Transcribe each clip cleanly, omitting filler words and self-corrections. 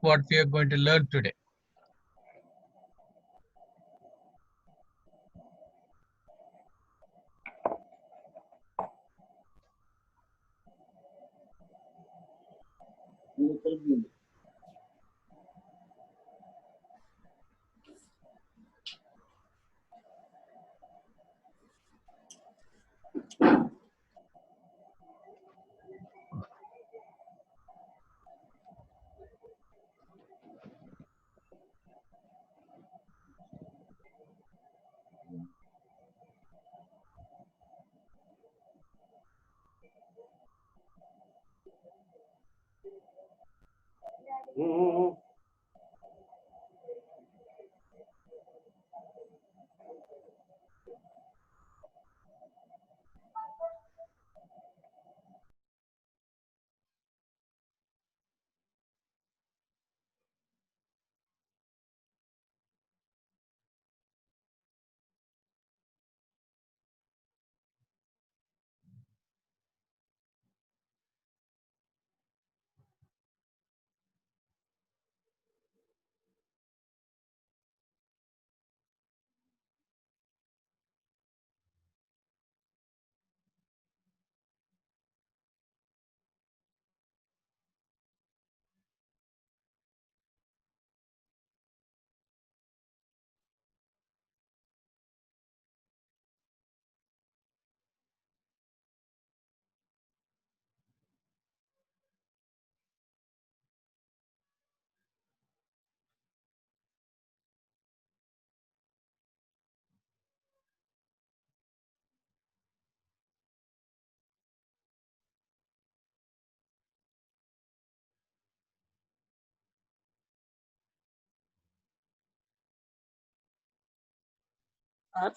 what we are going to learn today.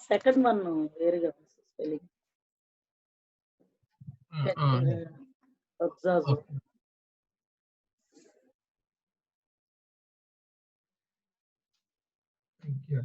Second one, very good spelling. Oxazo. Okay. Thank you.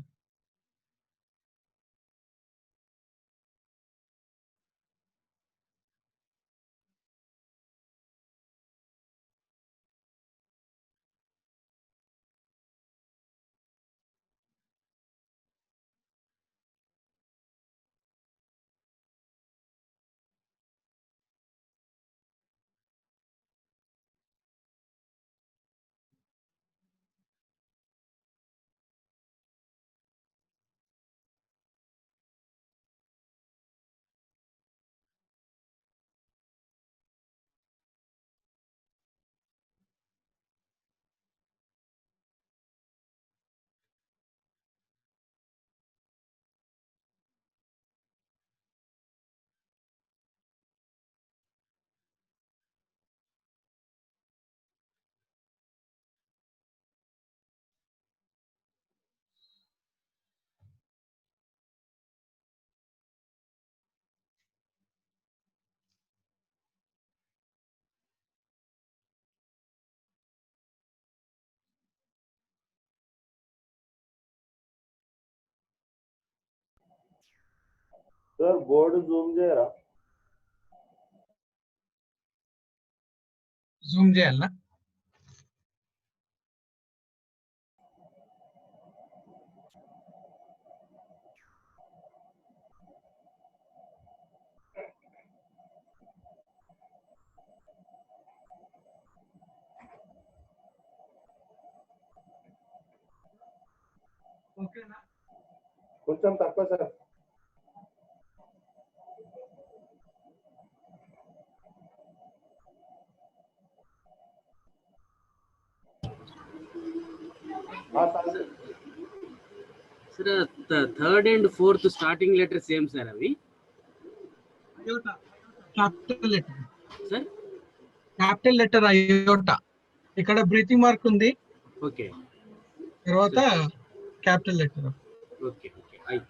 Sir, board zoom చేయరా? Zoom చేయాలనా? ఓకేనా? కొంచెం తక్కువ sir. Sir, the third and fourth starting letter same, sir. Avi? Iota. Capital letter. Sir? Capital letter iota. ఇక్కడ breathing mark ఉంది, Okay. తర్వాత capital letter. Okay. Okay.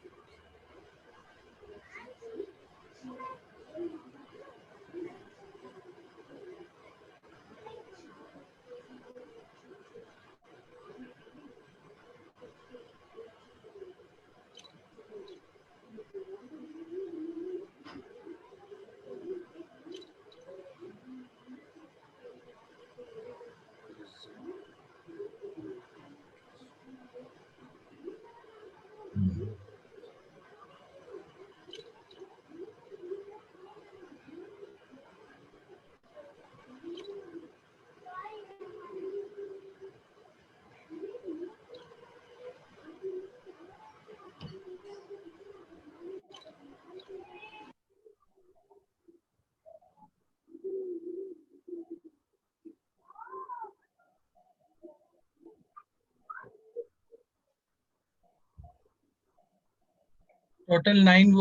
Total nine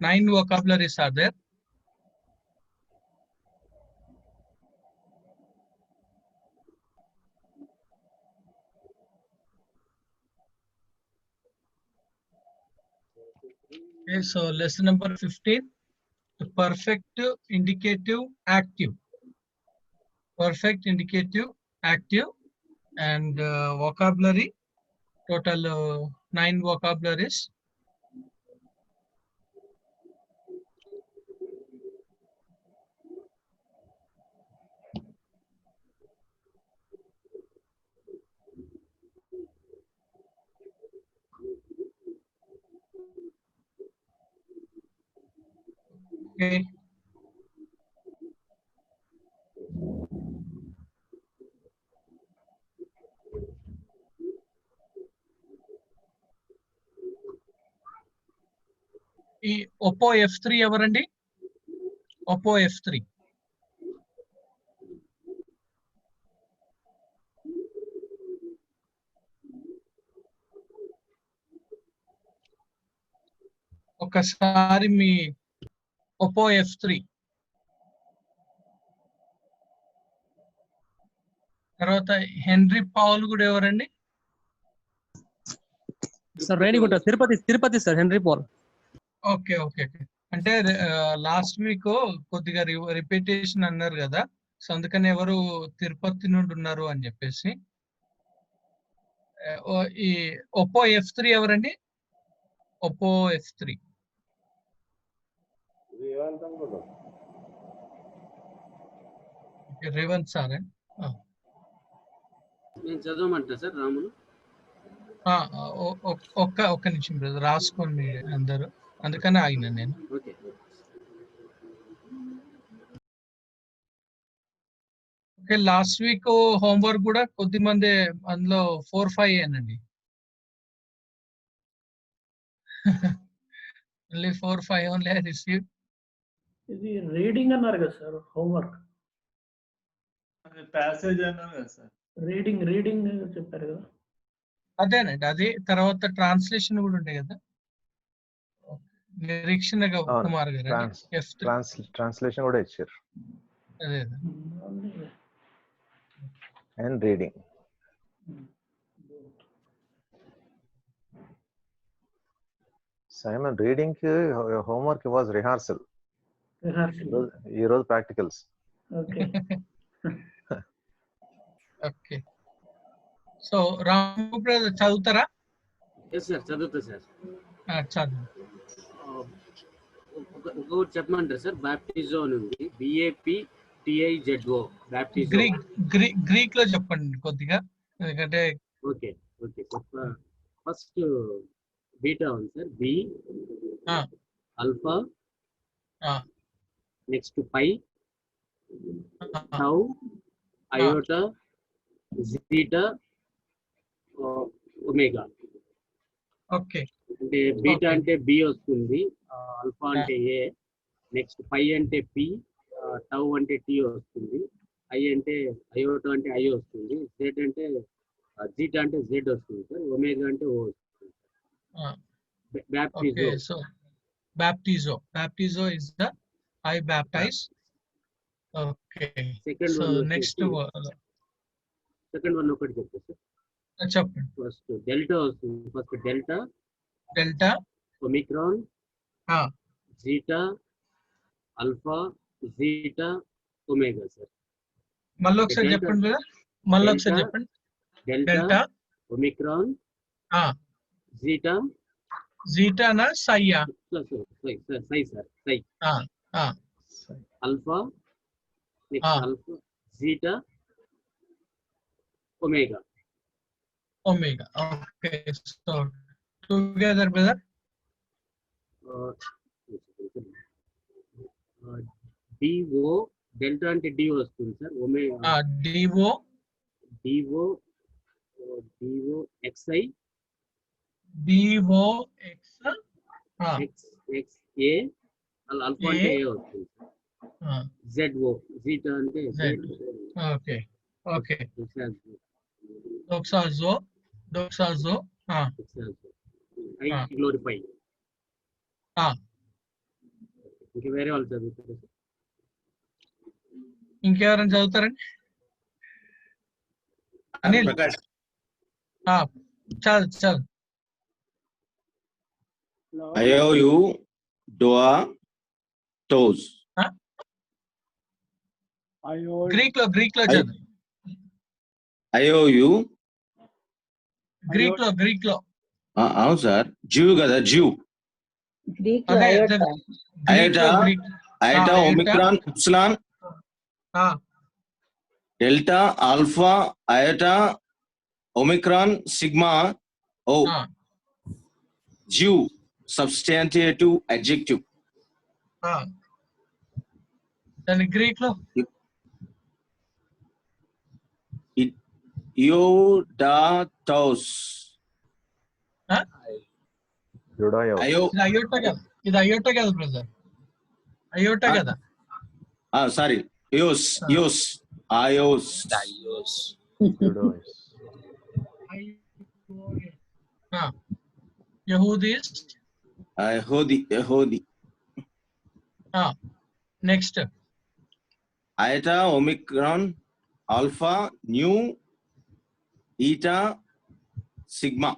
vocabularies are there. Okay, so lesson number 15, the perfect, indicative, active. Perfect, indicative, active, and vocabulary. Total 9 vocabularies. Okay. ఈ Oppo F3 ఎవరండి? Oppo F3. ఒకసారి మీ Oppo F3. తర్వాత henry Paul కూడా ఎవరండి? Sir Renigunta Tirupati sir Henry Paul. Okay okay okay. అంటే last week కొద్దిగా repetition అన్నారు కదా, సో అందుకని ఎవరు తిరుపతి నుండి ఉన్నారు అని చెప్పేసి. ఈ ఒప్పో F3 ఎవరండి? Oppo F3. రేవంత్ సార్. నేను చదవమంటా సార్ రాములు. ఒక్క నిమిషం బ్రదర్, రాసుకోండి అందరూ, అందుకనే ఆగినా నేను. Okay. Okay, last week homework కూడా కొద్ది మంది అందులో 4-5 ఏనండి. Only 4-5 only I receive. ఇది రీడింగ్ అన్నారు కదా సార్ హోంవర్క్. ప్యాసేజ్ అన్నారు కదా సార్. రీడింగ్ చెప్పారు కదా. అదేనండి, అది తర్వాత ట్రాన్స్లేషన్ కూడా ఉంటాయి కదా. నిరీక్షణ కుమార్ గారు ట్రాన్స్లేషన్ కూడా ఇచ్చారు. అదే అండ్ రీడింగ్. సైమన్ రీడింగ్ కి హోంవర్క్ వాజ్ రిహార్సల్. ఈ రోజు ప్రాక్టికల్స్. Okay okay. సో రాము బ్రదర్ చదువుతారా? ఎస్ సార్, చదువుతా సార్. చదువు. ఒకటి చెప్పమంటారు సార్? బ్యాప్టిజో అని ఉంది, BAPTIZO. బ్యాప్టిజో గ్రీక్ లో చెప్పండి కొద్దిగా, ఎందుకంటే. Okay okay. ఫస్ట్ బీటా ఉంది sir, B, alpha, next pi, tau, iota, zeta, omega. Okay. అంటే బీటా అంటే B వస్తుంది, ఆల్ఫా అంటే A, నెక్స్ట్ పై అంటే P, టౌ అంటే T వస్తుంది, ఐ అంటే అయోటా అంటే I వస్తుంది, జెడ్ అంటే జీటా అంటే Z వస్తుంది సార్, ఒమేగా అంటే O వస్తుంది. Okay, so baptizo is the I baptize. Okay. Second one ఒకటి చెప్తా సార్. చెప్పండి. ఫస్ట్ డెల్టా వస్తుంది. First delta, omicron, zeta, alpha, zeta, omega sir. మళ్ళీ ఒకసారి చెప్పండి బ్రదర్, మళ్ళీ ఒకసారి చెప్పండి. డెల్టా, ఒమిక్రాన్, జీటానా సైయా? Xi sir, xi. Alpha, next alpha, zeta, omega. Okay, so together brother. DO, delta అంటే D వస్తుంది sir, omega DO XI, XA, alpha అంటే A వస్తుంది సార్, ZO, జీటా అంటే Z. Okay. doxazo, I glorify. ఇంక వేరే వాళ్ళు చదువుతారు. ఇంకెవరైనా చదువుతారండి? అనిల్ ప్రకాష్ చదువు చదువు. IOU DOA TOS. గ్రీక్ లో చదువు. IOU గ్రీక్ లో అవును సార్, జ్యూ కదా, జ్యూ. గ్రీక్ అదే iota iota omicron epsilon delta alpha iota omicron sigma O Jew substantive adjective. దాని గ్రీక్ లో ఇయోడాటోస్. ఇది అయోటా కదా బ్రదర్, అయోటా కదా. సారీ, యోస్ యోస్ అయోస్. యహూదీస్. యహూది. Next iota omicron alpha nu eta sigma.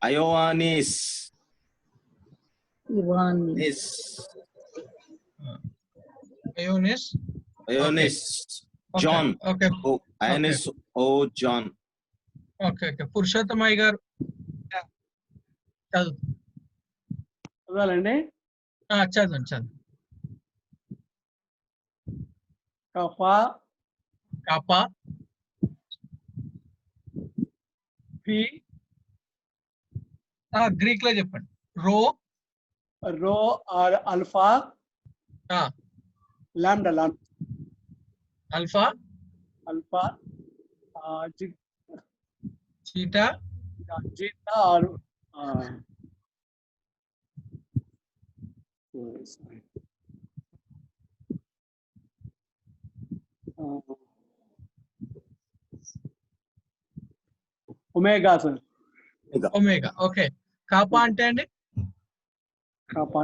అయోవానిస్ అయోనిస్ జాన్. అయోనిస్ O John. Okay. Purushottamaiah garu చదువు. చదవాలండి. చదవండి. కఫా కాపా పి గ్రీక్ లో చెప్పండి. Rho R alpha lambda alpha చీటా zeta R omega sir. Omega. Okay. Kappa అంటే అండి? Kappa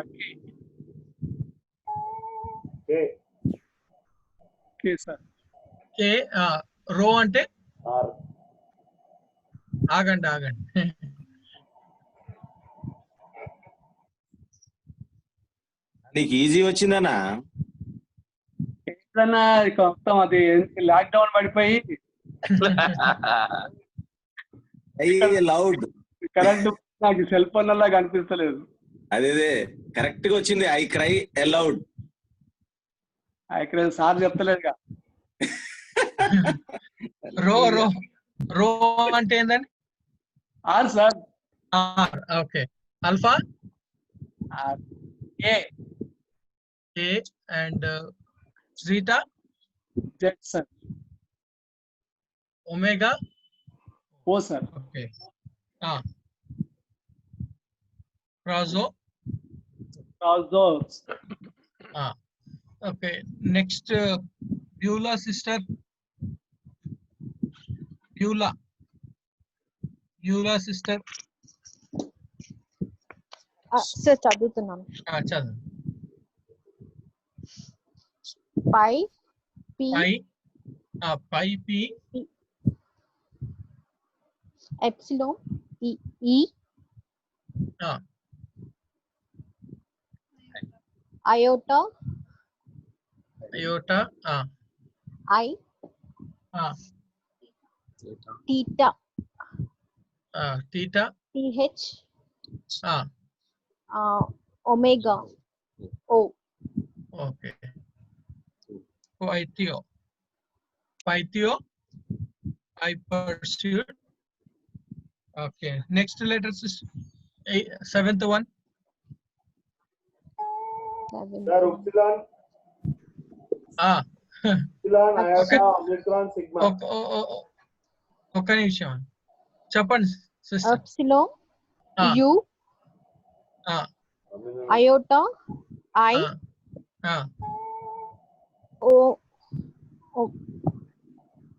K sir. K. Rho అంటే ఆగండి. నీకు ఈజీ వచ్చిందనా? ఎట్లన్నా మొత్తం అది లాక్డౌన్ పడిపోయి లౌడ్ కరెంట్ నాకు సెల్ ఫోన్ అలా కనిపిస్తలేదు. అదే కరెక్ట్ గా వచ్చింది. I cry aloud. ఇక్కడ సార్ చెప్తలేదుగా. రో అంటే ఏందండి? R sir. Okay. Alpha A and zeta Z sir. Omega O sir. Okay. రాజో. Okay. Next Beulah sister. Beulah sister sir చదువుతున్నాను. చదువు. Pi P epsilon E iota I theta TH omega O. Okay. పైథియో I pursued. Okay. Next letters is seventh one. Sir, Upsilon. Upsilon, Iota, Omicron, Sigma. ఒక్క నిమిషం చెప్పండి sister. Epsilon U iota I O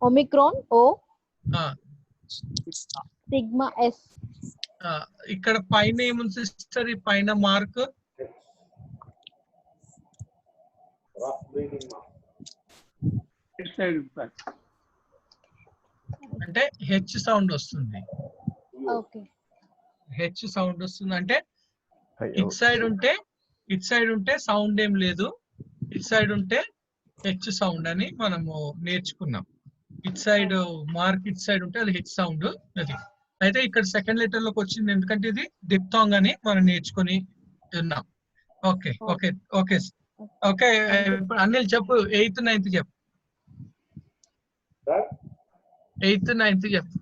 omicron O sigma S. ఇక్కడ పైన ఏముంది sister? ఈ పైన mark Rough breathing mark. అంటే హెచ్ సౌండ్ వస్తుంది. Okay. హెచ్ సౌండ్ వస్తుంది అంటే అయ్యో. ఇట్ సైడ్ ఉంటే సౌండ్ ఏం లేదు, ఇట్ సైడ్ ఉంటే హెచ్ సౌండ్ అని మనము నేర్చుకున్నాం. It side mark it side ఉంటే అది హెచ్ సౌండ్. అది అయితే ఇక్కడ సెకండ్ లెటర్ లోకి వచ్చింది ఎందుకంటే ఇది డిప్థాంగ్ అని మనం నేర్చుకుని ఉన్నాం. Okay okay okay okay. ఇప్పుడు అనిల్ చెప్పు, 8th 9th చెప్పు. Sir, 8th 9th చెప్పు.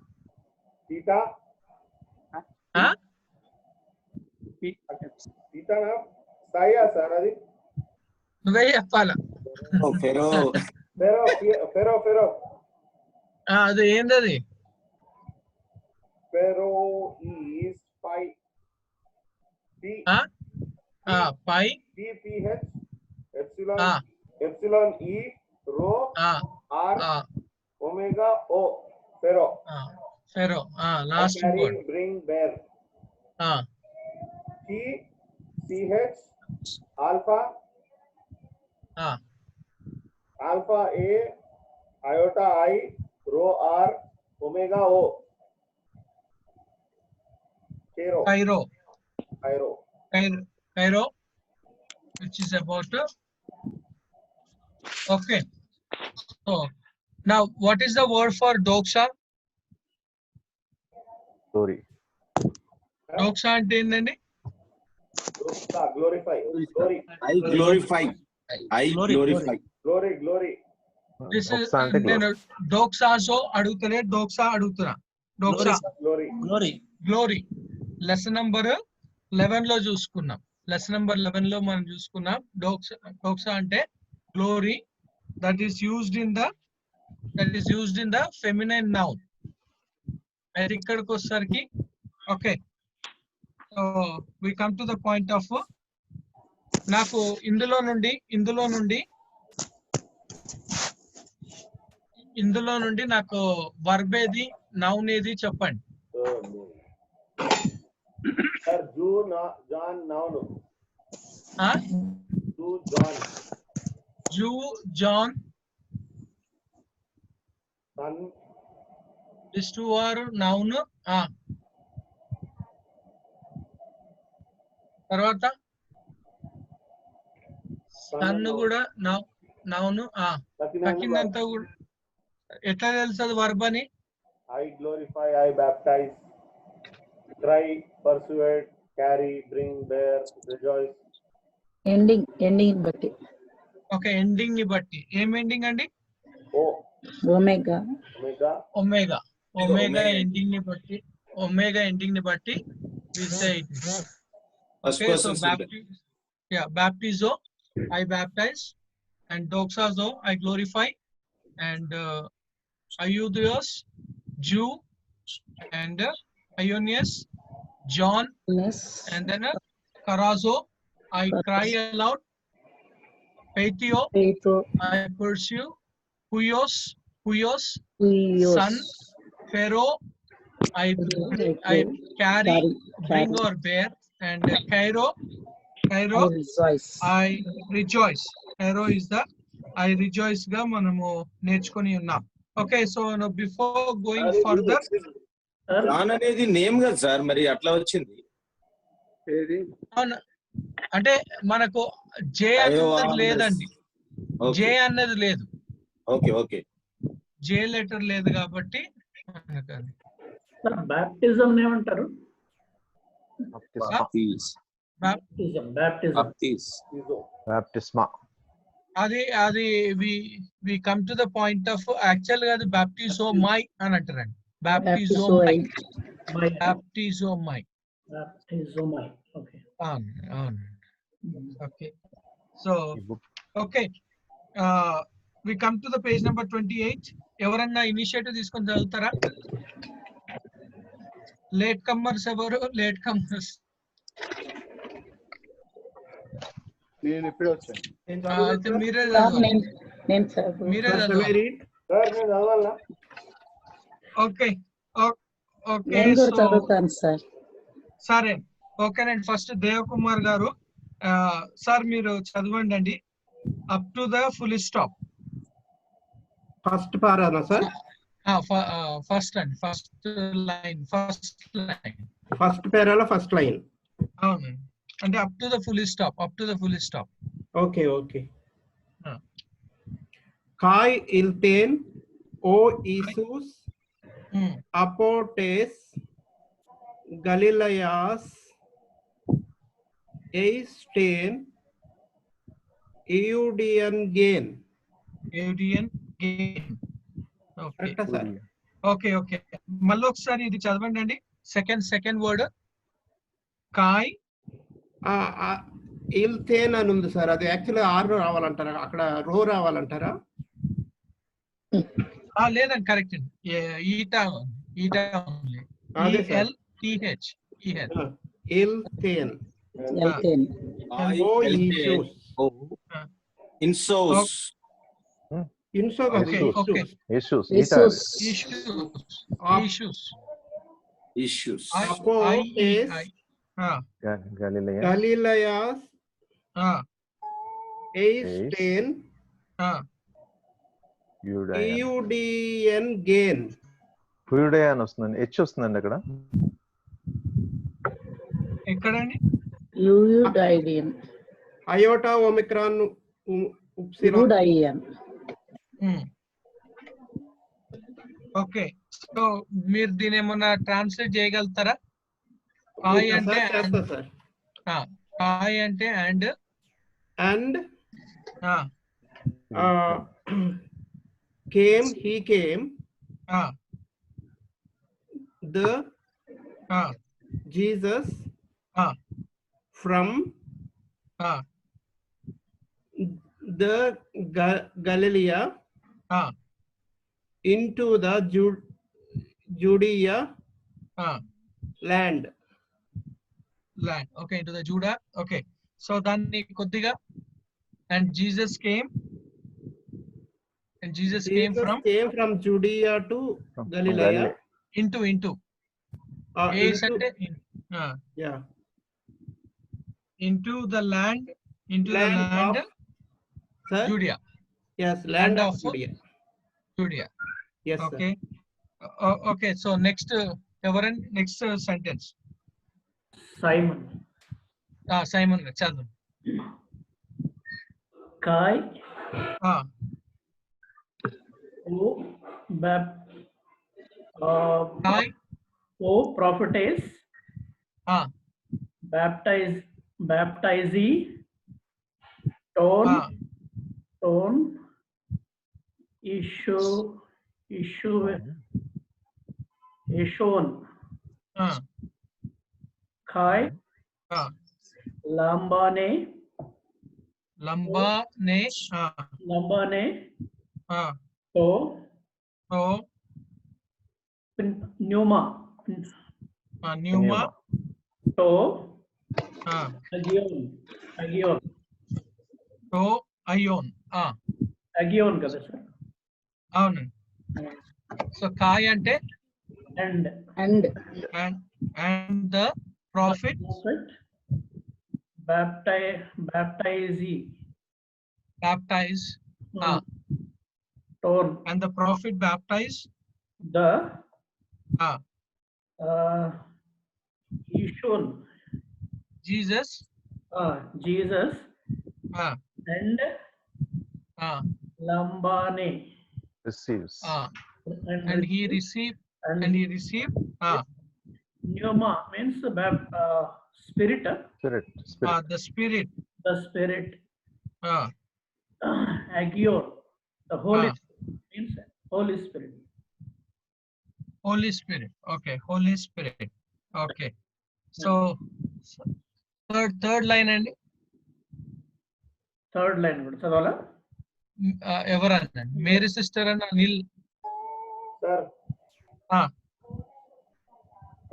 theta. ఆ? Theta na saya sir adi. నువ్వే చెప్పాలా? ఫెరో Fero. అది ఏందది? Fero is pi. Pi P P H epsilon ఆ, epsilon E rho ఆ, R ఆ, omega O. Fero. ఫెరో. Last Carry, word. bring, bear. P C H alpha alpha A iota I rho R omega O. Cairo. Cairo, which is about okay. So now what is the word for doxa? Glory. Doxa అంటే ఏంటండి? Glorify. Glory. I glorify. Glory. This is Doxa అంటే నేను doxazo అడుగుతలే, doxa అడుగుతున్నా. doxa Glory. glory lesson number 11 లో చూసుకున్నాం. Lesson number 11 లో మనం చూసుకున్నాం doxa అంటే glory that is used in the feminine noun. అయితే ఇక్కడికి వచ్చేసరికి okay. So we come to the point of నాకు ఇందులో నుండి నాకు వర్బ్ ఏది, నౌన్ ఏది చెప్పండి. Sir, John noun. John. Son. These two are noun. తర్వాత సన్ కూడా నౌన్. తక్కిందంతా కూడా ఎట్లా తెలుస్తుంది వర్బ్ అని? I glorify, I baptize, cry, persuade, carry, bring, bear, rejoice. Ending బట్టి. ఓకే, ఎండింగ్ ని బట్టి. ఏం ఎండింగ్ అండి? ఒమేగా ఎండింగ్ ని బట్టి we say it. Okay, so baptizo, I baptize, and doxazo, I glorify, and Iudios, Jew, and Ionius, John, and then Carazo, I cry aloud, Pathio, I pursue, Huios, Son, Pharaoh, I carry, bring or bear, and Cairo, I rejoice. Cairo is the I rejoice ga manamu నేర్చుకొని ఉన్నాం. Okay, so before going further, John అనేది name కదా sir, మరి అట్లా వచ్చింది అంటే మనకు జే అన్నది లేదండి. జే అన్నది లేదు. ఓకే జే లెటర్ లేదు కాబట్టి బాప్టిజం ఏమంటారు? Baptisma. అది we come to the point of actual గా అది బాప్టిజోమై అని అంటారండి. బాప్టిజోమై. ఓకే. అవును. Okay, so okay, we come to the page number 28. ఎవరన్నా ఇనిషియేటివ్ తీసుకొని చదువుతారా? లేట్ కమ్మర్స్ ఎవరు? లేట్ కమ్మర్స్ నేను ఇప్పుడే వచ్చాను. అయితే మీరే Sir, నేను చదవాలా? ఓకే ఓకే నేను కూడా సో చదువుతాను సార్. సరే ఓకేనండి. ఫస్ట్ దేవకుమార్ గారు సార్ మీరు చదవండి అండి up to the full stop. First పారానా సార్? ఫస్ట్ అండి ఫస్ట్ లైన్ ఫస్ట్ పేరాలో ఫస్ట్ లైన్. అవునండి అంటే up to the full stop. Okay okay. Kai ilten o Isus apotes Galileas eisten Eudian gain. కరెక్టా సార్? ఓకే ఓకే మళ్ళీ ఒకసారి ఇది చదవండి అండి. సెకండ్ వర్డ్ కాయ్ ఇల్తేన్ అని ఉంది సార్. అది యాక్చువల్లీ ఆర్ రావాలంటారా? అక్కడ రో రావాలంటారా? లేదండి కరెక్ట్ అండి. Eta only. అదే సార్. ఇల్తేన్ ఎల్తేన్ ఓ ఇషూస్ ఇన్సోస్ ఇన్సో కాదు, ఓకే ఇష్యూస్ ఇష్యూస్ అపోటేస్ గలిలయాస్ ఎయిస్టేన్ యూడియన్ గేన్. ఫ్యూడే అని వస్తుందండి. హెచ్ వస్తుందండి అక్కడ. ఎక్కడండి? యూయుడైడియన్ అయోటా ఒమిక్రాన్ యూడైయన్. ఓకే సో మీరు దీని ఏమన్నా ట్రాన్స్లేట్ చేయగలుగుతారా? కాయ్ అంటే కాయ్ అంటే and came he came the Jesus from the Galilee into the Judea land. Okay, into the Judah. Okay, so దాన్ని కొద్దిగా and Jesus came from Judea to Galilee. into yeah, into the land of Judea. Yes, land of Judea. Yes, okay sir. Okay, so next next sentence Simon చదువు. Kai o prophetess baptize ton Ishon Kai Lambane to Pneuma to Agion కదా sir? అవునండి. So కాయ్ అంటే and the prophet baptize and the prophet baptize the Ishon Jesus and Lambane receives and he received Pneuma means spirit. The spirit Agion the Holy means Holy Spirit. Okay, Holy Spirit. Okay, so third line అండి. Third line కూడా చదవాలా? ఎవరన్నా Mary sister అన్న Anil sir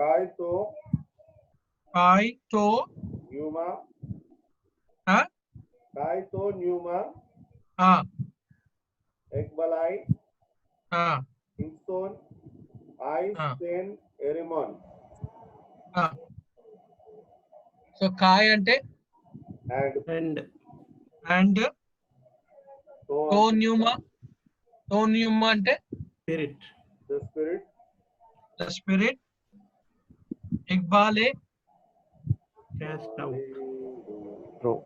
కాయ్ తో న్యూమా ఎక్బలై ఇన్సోన్ I send Erimon. సో కాయ్ అంటే And అండ్ టోన్యూమా అంటే Spirit. the spirit. The spirit. ఇక్బాలే Cast out. Throw.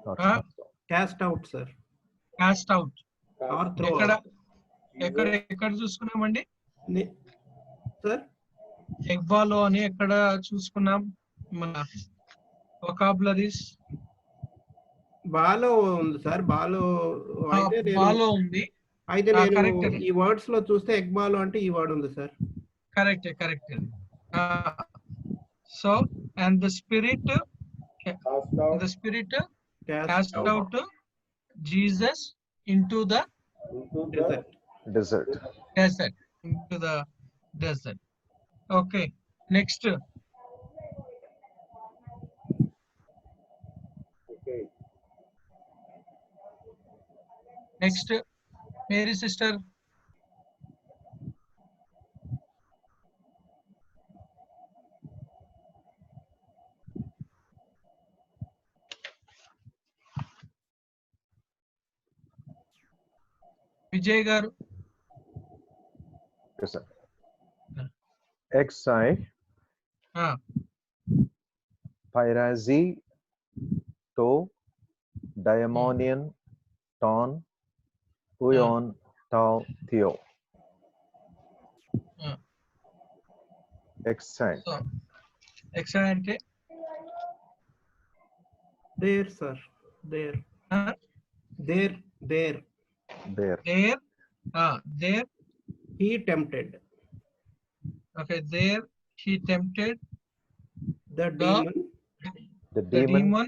Not Huh? Cast out, sir. Cast out. Or throw ఎక్కడ out. ఎక్కడ చూసుకున్నామండి? Sir? ఎక్బాలో అని ఎక్కడ చూసుకున్నాం? మన వొకాబులరీస్ బాలో ఉంది సార్. బాలో అయితే బాలో ఉంది. అయితే నేను correct. ఈ వర్డ్స్ లో చూస్తే ఎగ్బాలో అంటే ఈ వర్డ్ ఉంది sir. Correct. So and the spirit cast out Jesus into the desert. Into the desert. Okay, next. Okay. Next, Mary sister. Vijay garu. Yes, sir. Xi. Pyrazi. To. Diamonian. Ton. Uyon. Tau. Theo. Xi. So, Xi ante There, sir. There. There. There. He tempted. Okay, there he tempted The demon. The demon.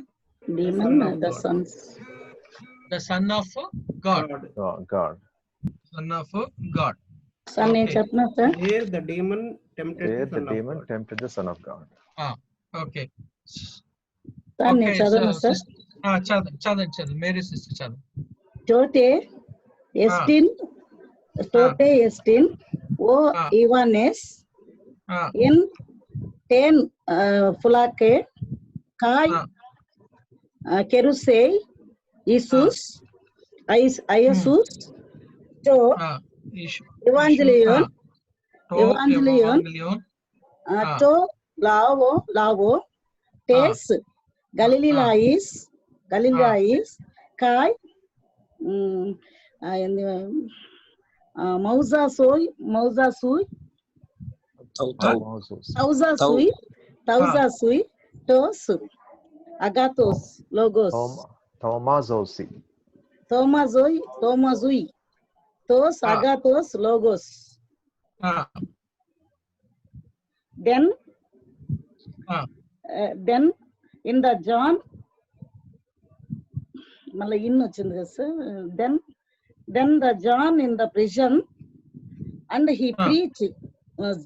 The sons. The son of God. God. Son of God. Son ఏం చెప్పినా sir? There the demon tempted There the the son of demon God. tempted the Son of God. Okay. Sir నేను చదవను sir. చదవండి Mary sister చదవండి. Tote estin o Ivanes in ten fulake kai kerusei Jesus to evangelion to lavo tes Galilais kai Mauzasui tos agathos logos Thomazoi tos agathos logos. Then in the John మళ్ళీ in వచ్చింది కదా sir. then the John in the prison and he preached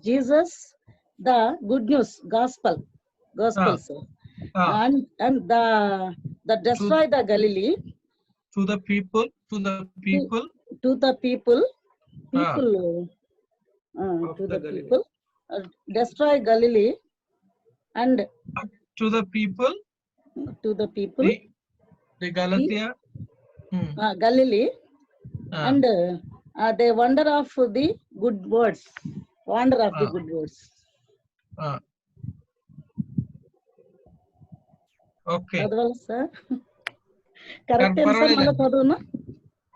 Jesus the good news gospel sir. And the destroy the Galilee to the people destroy Galilee and to the people the Galatia Galilee and they wonder of the good words. Okay. చదవాలి sir. Correct sir మళ్ళీ చదువునా?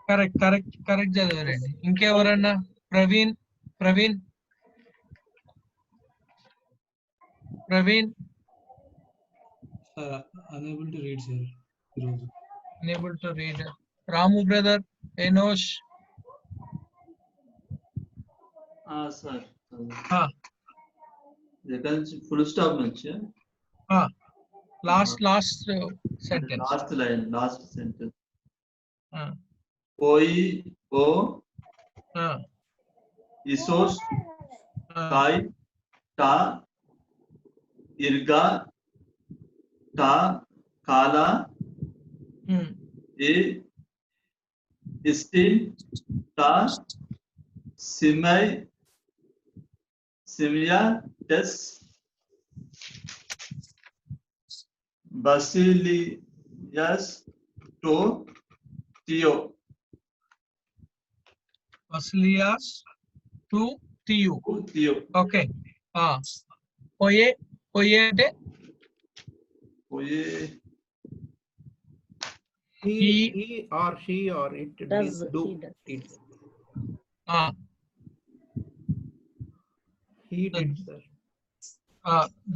Correct చదవరండి. ఇంకెవరన్నా? Praveen unable to read sir. Unable to read. Ramu brother, Enosh. Sir. Full stop నుంచి last sentence. Last sentence. Oi o Isos kai ta irga ta kala e istin ta simai Simiates, Basilius to Theo. Basilius to Theo. Theo. Okay. Oye అంటే He or she or it Does, means do he does. it. He The- did, sir.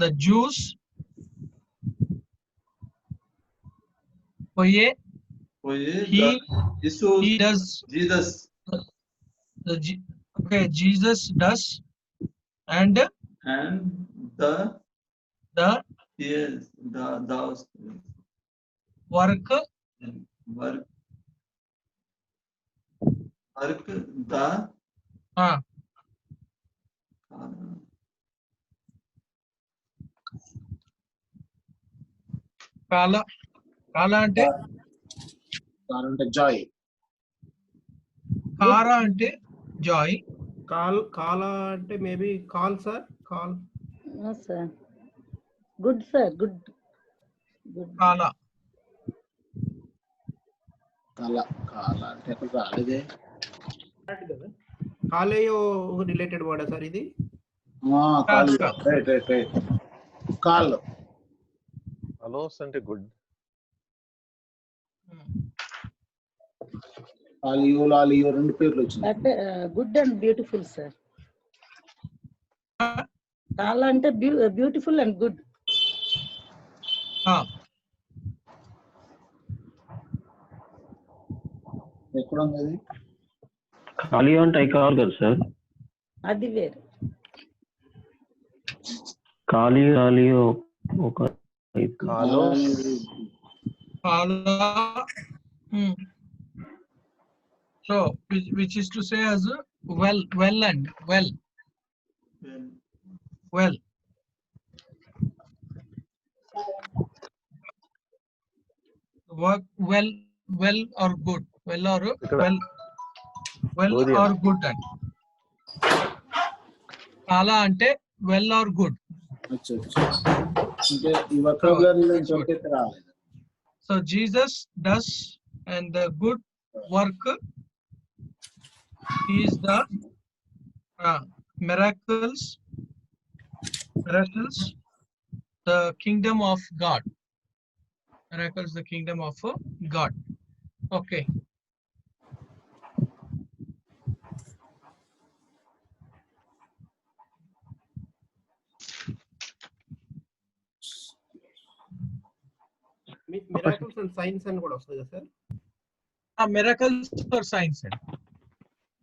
the Jews oye he does Jesus. okay, Jesus does and the the yes the work work the కాల అంటే Joy, కార అంటే Joy, Kala ante maybe call, sir. Call. No, sir. Good, sir. Good. కాల కాల అంటే ఎక్కడ రాలేదే. Kaleyo related word, sir. Idi. Call, right call. Allows అంటే గుడ్. లాలియో రెండు పేర్లు వచ్చినాయి. But good and beautiful, sir. Kala ante beautiful and good. ఎక్కడ ఉంది అది? ఖాళీ అంటే అవి కావాలి కదా సార్. అది వేరు. ఖాళీ ఒక so which is to say as well and well work well or good, well or good and kala ante well or good. అంటే ఈ వొకాబులరీలో ఇంకొకటి రాలేదు. So Jesus does and the good work is the miracles, the kingdom of God. Miracles, the kingdom of God. Okay. Miracles and signs and కూడా వస్తుంది కదా sir? Miracles or signs.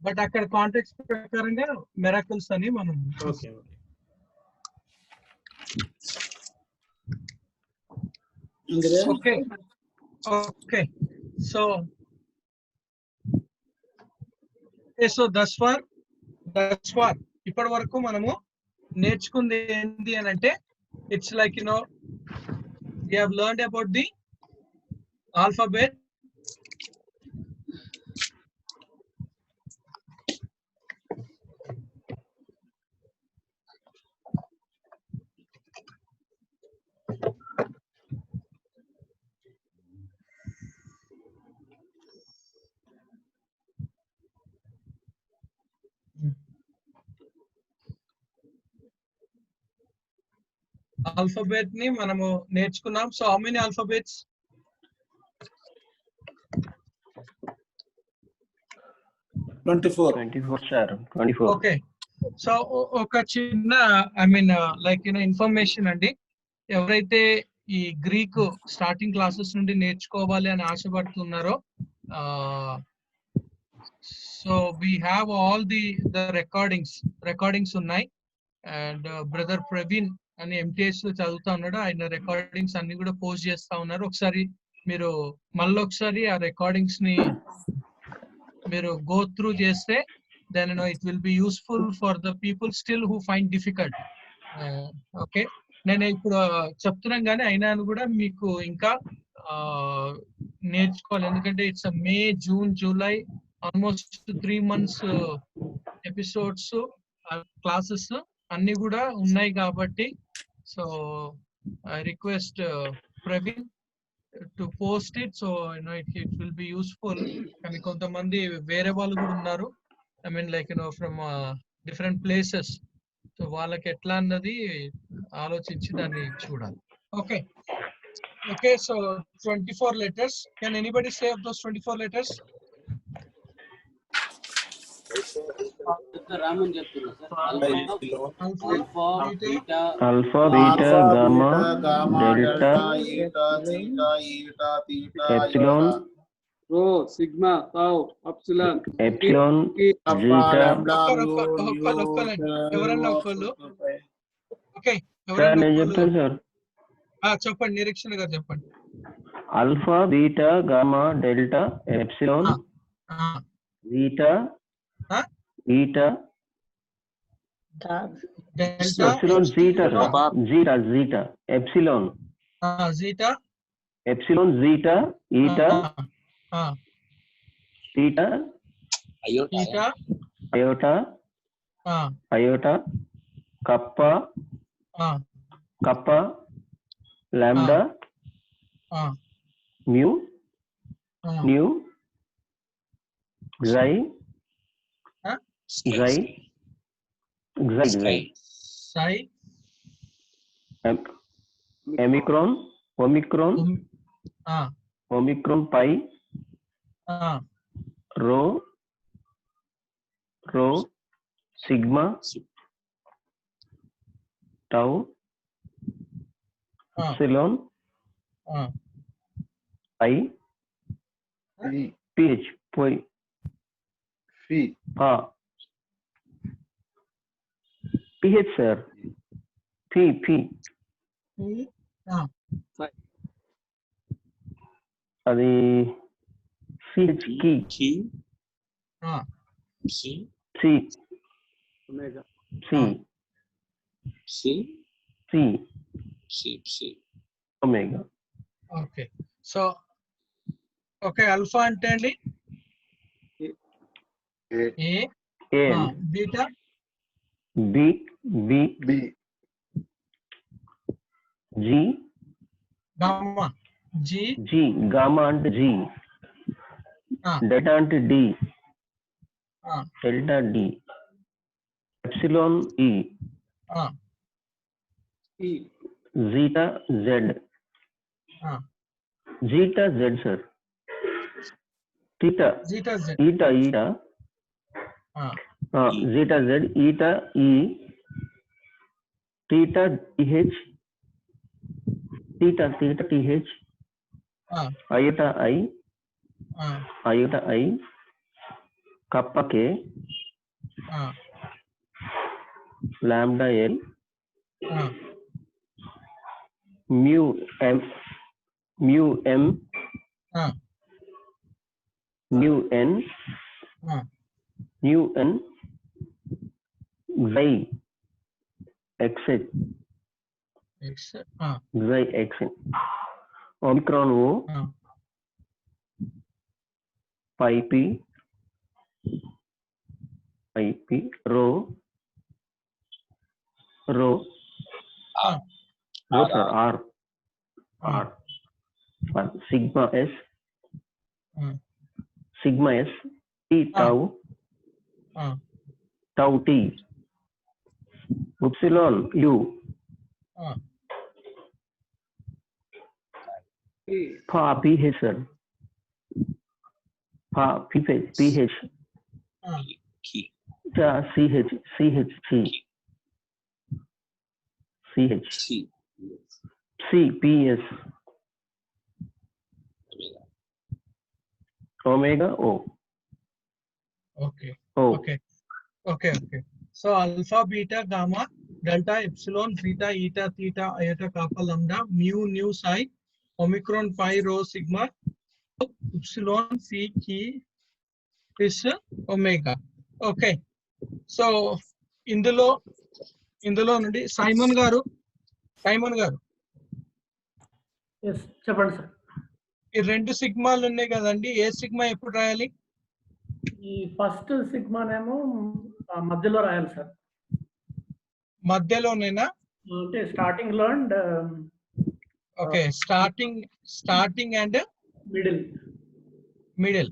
But అక్కడ context ప్రకారంగా miracles అని మనం Okay. So thus far ఇప్పటి వరకు మనము నేర్చుకుంది ఏంటి అని అంటే it's like we have learned about the alphabet, ని మనము నేర్చుకున్నాం. So how many alphabets? 24 sir. 24. Okay. So ఒక చిన్న లైక్ ఇన్ఫర్మేషన్ అండి. ఎవరైతే ఈ గ్రీక్ స్టార్టింగ్ క్లాసెస్ నుండి నేర్చుకోవాలి అని ఆశపడుతున్నారో so we have all the recordings ఉన్నాయి. అండ్ బ్రదర్ ప్రవీణ్ అని MTS లో చదువుతా ఉన్నాడు. ఆయన రికార్డింగ్స్ అన్ని కూడా పోస్ట్ చేస్తా ఉన్నారు. ఒకసారి మీరు మళ్ళొకసారి ఆ రికార్డింగ్స్ ని మీరు గో త్రూ చేస్తే then it will be useful for the people still who find difficult. Okay, నేను ఇప్పుడు చెప్తున్నాం కానీ అయినా కూడా మీకు ఇంకా నేర్చుకోవాలి. ఎందుకంటే it's May, June, July, almost 3 months episodes classes అన్ని కూడా ఉన్నాయి కాబట్టి so I request Praveen to post it so it will be useful. కానీ కొంతమంది వేరే వాళ్ళు కూడా ఉన్నారు, I mean like from different places. So వాళ్ళకి ఎట్లా అన్నది ఆలోచించి దాన్ని చూడాలి. Okay okay so 24 letters. Can anybody say of those 24 letters? Raman చెప్తున్నా sir. Alpha beta gamma delta epsilon rho sigma tau epsilon epsilon zeta. ఎవరన్నా ఒకళ్ళు ఓకే సార్ నేను చెప్తాను సార్. చెప్పండి, నిరీక్షణ గారు చెప్పండి. Alpha beta gamma delta epsilon zeta eta epsilon zeta zeta zeta epsilon zeta epsilon zeta eta theta eta iota iota kappa kappa lambda mu nu xi xi xi psi omicron omicron pi rho sigma tau epsilon I ph poi ph sir p అది ch key c omega c omega. Okay so okay alpha అంటే అండి A beta b g gamma g gamma అంటే g delta అంటే d delta d epsilon e zeta z zeta z sir theta eta zeta z eta e theta th theta th iota i kappa k lambda l mu m nu n xi xh xi xn omicron o pi p rho sir r sigma s t tau t epsilon u pa ph sir pa ph cha ch c ps omega o. Okay. So alpha, beta, gamma, delta, epsilon, zeta, eta, theta, iota, kappa, lambda, mu, nu, psi, omicron, pi, rho, sigma, epsilon, c, chi, is omega. Okay. So ఇందులో నుండి Simon గారు చెప్పండి sir. ఈ రెండు సిగ్మాలు ఉన్నాయి కదండి, ఏ sigma ఎప్పుడు రాయాలి? ఈ ఫస్ట్ సిగ్మానేమో మధ్యలో రాయాలి సార్. మధ్యలోనేనా? అంటే స్టార్టింగ్ లో and okay, starting and middle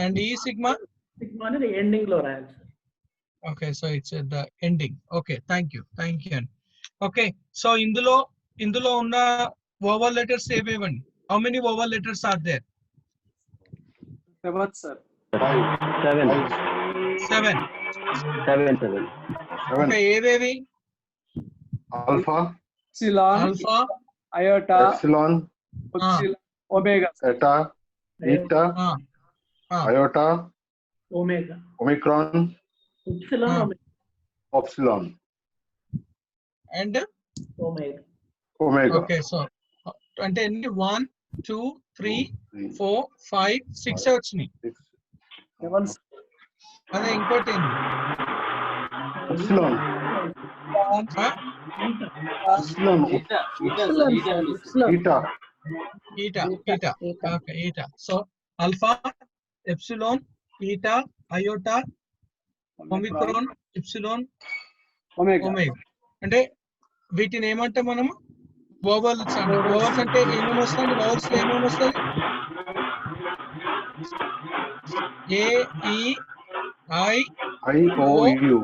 and ఈ సిగ్మా అనేది ఎండింగ్ లో రాయాలి sir. Okay, so it's the ending. Okay, thank you అండి. ఓకే, సో ఇందులో ఉన్న ఓవల్ లెటర్స్ ఏవేవండి? How many oval letters are there? 7 sir. 7. Okay, ఏవేవి? Alpha, alpha, iota, epsilon, omega, eta, eta, iota, omega, omicron, upsilon and omega. Okay, so అంటే ఎన్ని? 1 2 3 4 5 6 వచ్చినాయి. అదే ఇంకోటి ఏంటి? Epsilon, eta, eta. Okay, eta. So alpha, epsilon, eta, iota, omicron, epsilon, omega. అంటే వీటిని ఏమంటే మనము వోవల్స్ అంటే. వోవల్స్ అంటే ఏమేమి వస్తుంది? వోవల్స్ లో ఏమేమి వస్తుంది? ఏ, ఈ, ఐ, ఓ, యు.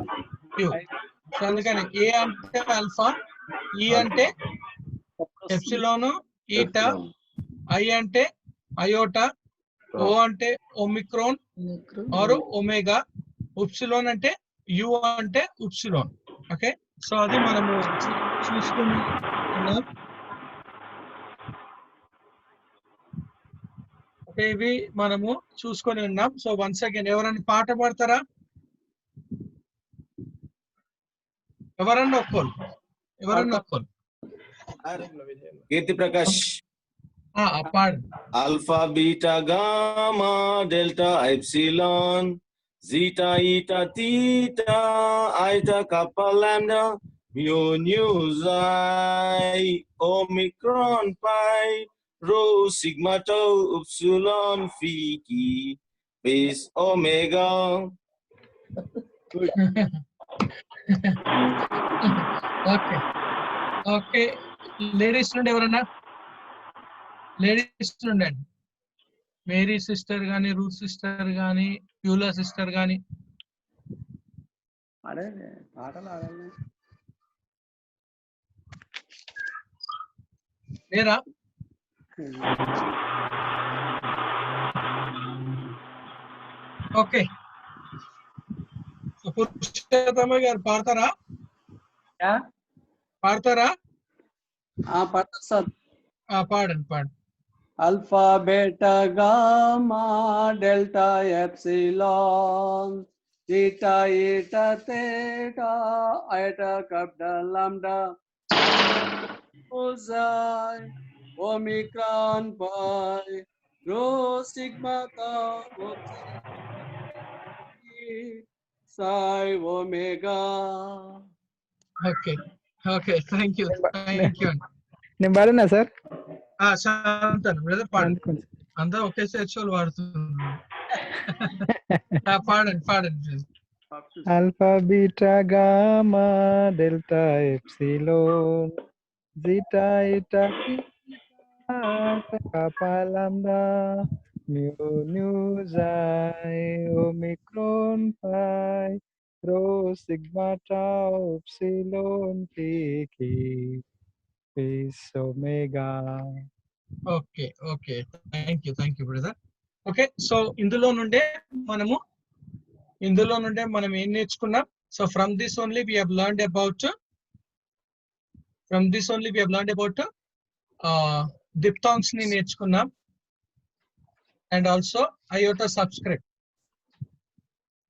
సో అందుకని ఏ అంటే ఆల్ఫా, ఈ అంటే ఎప్సిలాన్, ఈటా, ఐ అంటే అయోటా, ఓ అంటే ఒమిక్రాన్ ఆర్ ఒమేగా, ఉప్సిలాన్ అంటే యు అంటే ఉప్సిలాన్. ఓకే, సో అది మనము చూసుకుని ఉన్నాం. ఓకే, ఇవి మనము చూసుకొని ఉన్నాం. సో వన్స్ అగైన్ ఎవరన్నా పాట పాడతారా? ఎవరన్నా ఒక్కరు కీర్తి ప్రకాష్. పాడు. Alpha beta gamma delta epsilon zeta eta theta iota kappa lambda mu nu xi omicron pi rho sigma tau upsilon phi ki base omega. Okay, okay. Ladies నుండి ఎవరన్నా? లేడీస్ నుండి అండి. మేరీ సిస్టర్ గానీ, రూత్ సిస్టర్ గానీ, యూలా sister గానీ. లేరా? Okay, Purushottama గారు పాడతారా? పాడతారా? పాడండి. Alpha, beta, gamma, delta, epsilon, zeta, eta, theta, iota, kappa, lambda, Xi, omicron, pi, rho, sigma, tau, psi, omega. Okay, thank you. నేను పాడినా సార్? శాంతను బ్రదర్ పాడండి. అందరూ ఒకేసారి షోలు వాడుతున్నారు. పాడండి. Alpha, beta, gamma, delta, epsilon, zeta, eta, kappa, lambda, mu nu xi omicron pi rho sigma tau epsilon phi is omega. Okay, thank you brother. Okay, so ఇందులో నుండే మనం ఏం నేర్చుకున్నాం? So from this only we have learned about diphthongs ని నేర్చుకున్నాం and also iota subscript.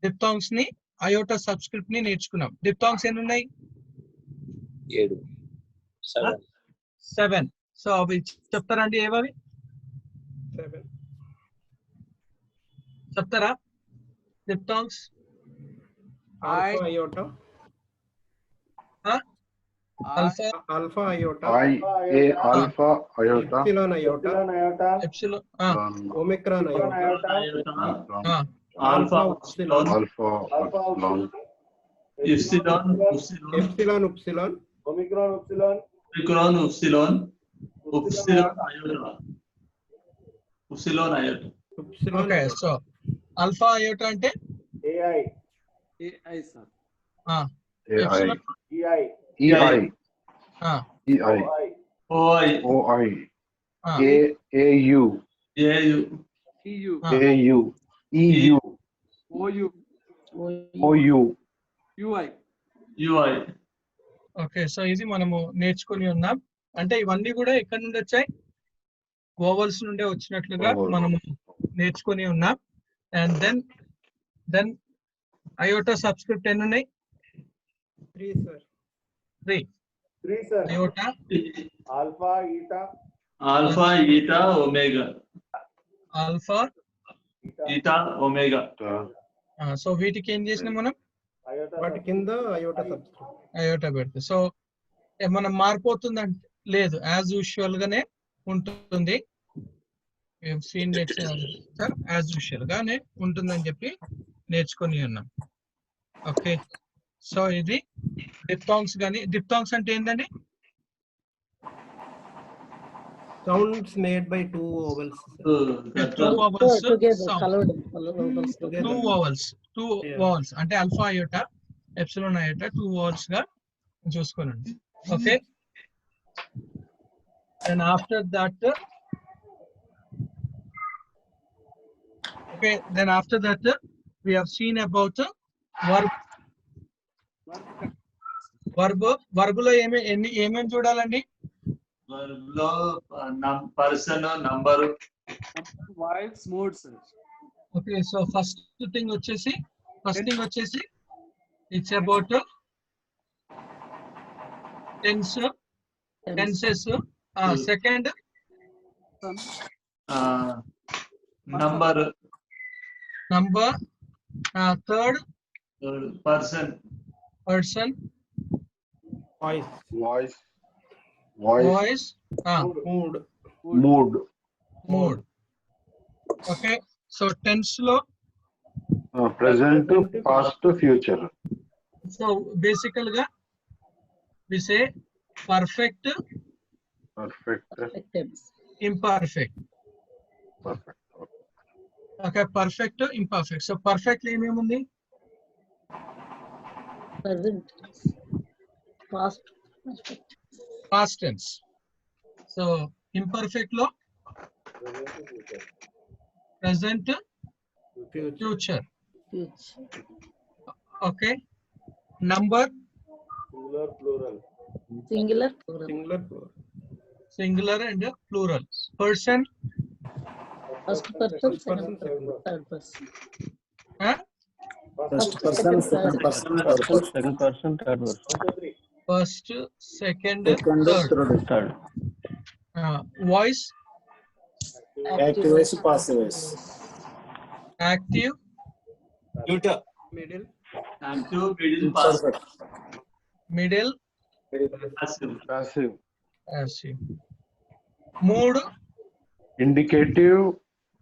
diphthongs ని iota subscript ని నేర్చుకున్నాం. diphthongs ఎన్ని ఉన్నాయి? 7. సో అవి చెప్తారండి. ఏవవి చెప్తారా? diphthongs alpha iota, alpha iota, alpha iota, epsilon omicron iota, alpha epsilon, Epsilon, Epsilon, upsilon. Omicron, Epsilon, iota. Epsilon iota. Okay, so alpha iota ante AI sir. epsilon EI. OI. AU. EU EU. OU. UI. Okay so ఇది మనము నేర్చుకుని ఉన్నాం. అంటే ఇవన్నీ కూడా ఎక్కడి నుండి వచ్చాయి? ఓవల్స్ నుండే వచ్చినట్లుగా మనము నేర్చుకుని ఉన్నాం. అండ్ దెన్ అయోటా సబ్స్క్రిప్ట్ ఎన్ని ఉన్నాయి? 3 sir. 3 sir. Iota Alpha, eta, omega. Alpha Eta, omega. So వీటికి ఏం చేసినాం మనం? వాటి కింద అయోటా సబ్స్క్రిప్ట్. అయోటా పెడితే సో ఏమన్నా మారిపోతుందంటే లేదు, యాజ్ యూజువల్ గానే ఉంటుంది. యాజ్ యూజువల్ గానే ఉంటుందని చెప్పి నేర్చుకుని ఉన్నాం. ఓకే సో ఇది డిప్థాంగ్స్ కానీ డిప్థాంగ్స్ అంటే ఏంటండి? Sounds made by two vowels. Two vowels together, sound. colored vowels together. Two vowels అంటే alpha iota, epsilon iota, two vowels గా చూసుకోనండి. Okay and after that we have seen about verb లో ఏమేమి చూడాలండి? Verb లో person, number. Voice, mood sir. Okay so first thing వచ్చేసి it's about tenses. Second Number. Third Person. Voice. Mood. Okay, so tense లో Present, past, future. so basically గా we say perfect, imperfect. Okay, perfect, imperfect. So perfect లో ఏమేముంది? Present, past tense. So imperfect లో present, future. Okay, number singular and plural. Person first person, second person, third person. First person, second person, third person. First, second, Third. Voice Active voice, passive voice. active, Middle. Active, middle, passive. middle, Passive. passive. Mood Indicative,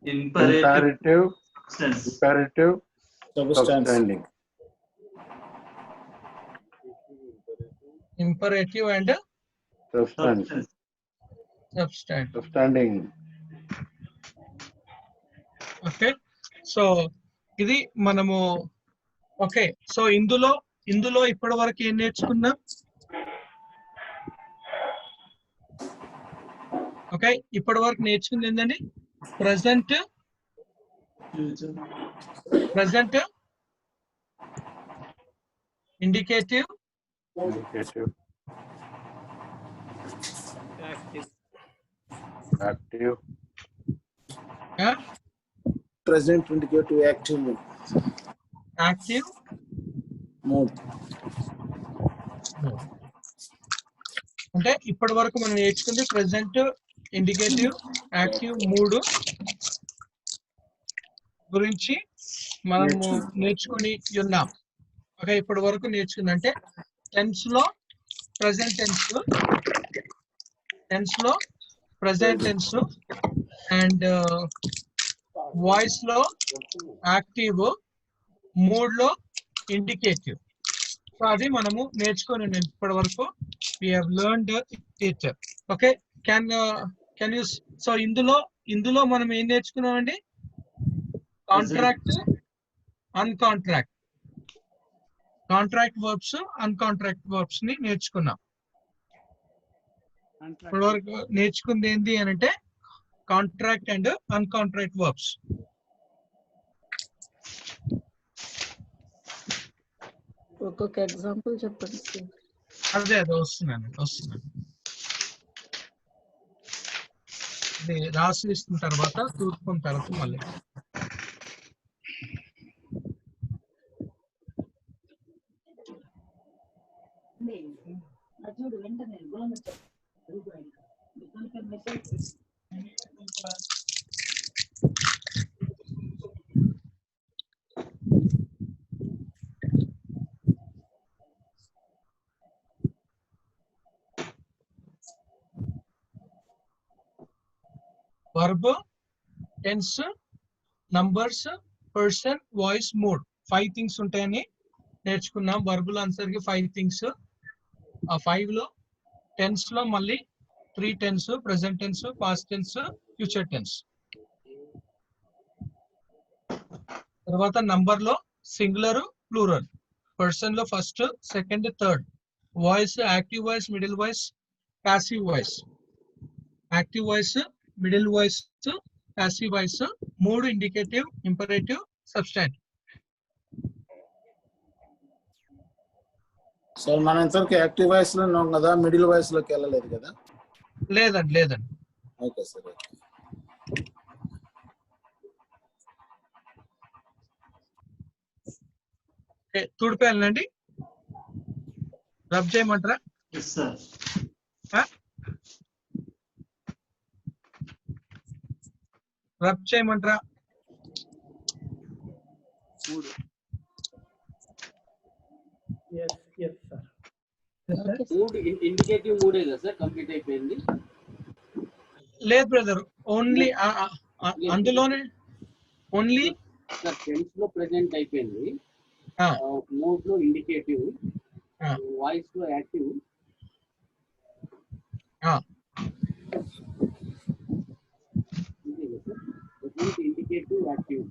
Imperative. imperative, substanding. imperative and substanding. Okay so ఇది మనము okay so ఇందులో ఇప్పటి వరకు ఏం నేర్చుకున్నాం? Okay ఇప్పటి వరకు నేర్చుకుంది ఏంటండి? Present, indicative, Active. Present, indicative, active mode. Active, Mode. అంటే ఇప్పటి వరకు మనం నేర్చుకుంది ప్రెసెంట్, ఇండికేటివ్, యాక్టివ్, మూడ్ గురించి మనము నేర్చుకుని ఉన్నాం. ఓకే ఇప్పటి వరకు నేర్చుకుంది అంటే టెన్స్ లో ప్రెసెంట్ టెన్స్ అండ్ వాయిస్ లో యాక్టివ్, మూడ్ లో ఇండికేటివ్. సో అది మనము నేర్చుకొని ఇప్పటి వరకు we have learned it. Okay, can you so ఇందులో మనం ఏం నేర్చుకున్నామండి? కాంట్రాక్ట్, అన్కాంట్రాక్ట్, కాంట్రాక్ట్ వర్బ్స్, అన్కాంట్రాక్ట్ వర్బ్స్ ని నేర్చుకున్నాం. ఇప్పటి వరకు నేర్చుకుంది ఏంటి అని అంటే కాంట్రాక్ట్ అండ్ అన్కాంట్రాక్ట్ వర్బ్స్. ఒక్కొక్క ఎగ్జాంపుల్ చెప్పండి సార్. అదే వస్తున్నాను. ఇది రాసి ఇస్తున్న తర్వాత చూసుకున్న తర్వాత మళ్ళీ verb, tense, numbers, person, voice, mood. 5 things ఉంటాయని నేర్చుకున్నాం. వర్బుల్ ఆన్సర్ కి 5 థింగ్స్. ఆ 5 లో టెన్స్ లో మళ్ళీ 3 tense, present tense, past tense, future tense. తర్వాత నంబర్ లో సింగులర్, ప్లూరల్. పర్సన్ లో first, second, third. Voice active voice, middle voice, passive voice. Active voice, middle voice, passive voice. 3 indicative, imperative, substantive. Sir మనం ఇంతవరకు active voice లో ఉన్నాం కదా, middle voice లోకి వెళ్ళలేదు కదా? లేదండి. Okay sir. తుడిపేయాలండి, రబ్ చేయమంటారా? రబ్ చేయమంటారా? Yes, sir. మూడు ఇండికేటివ్ మూడే కదా సార్ కంప్లీట్ అయిపోయింది? లేదు బ్రదర్, ఓన్లీ అందులోనే ఓన్లీ సార్ టెన్స్ లో ప్రెజెంట్ అయిపోయింది, మూడ్ లో ఇండికేటివ్, వాయిస్ లో active, indicative active.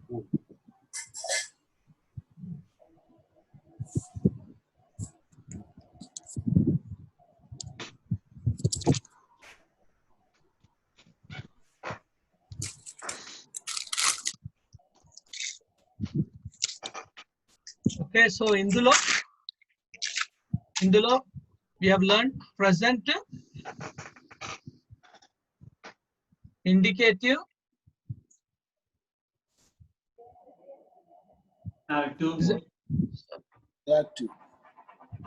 Okay, so ఇందులో we have learned present, indicative, active,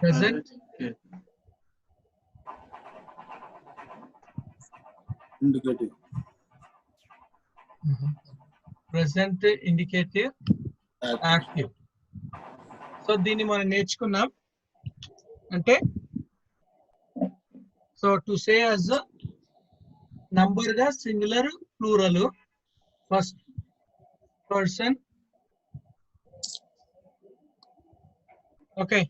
present, indicative, present, indicative, active. So దీన్ని మనం నేర్చుకున్నాం. అంటే so to say as number గా singular, plural, first person. Okay,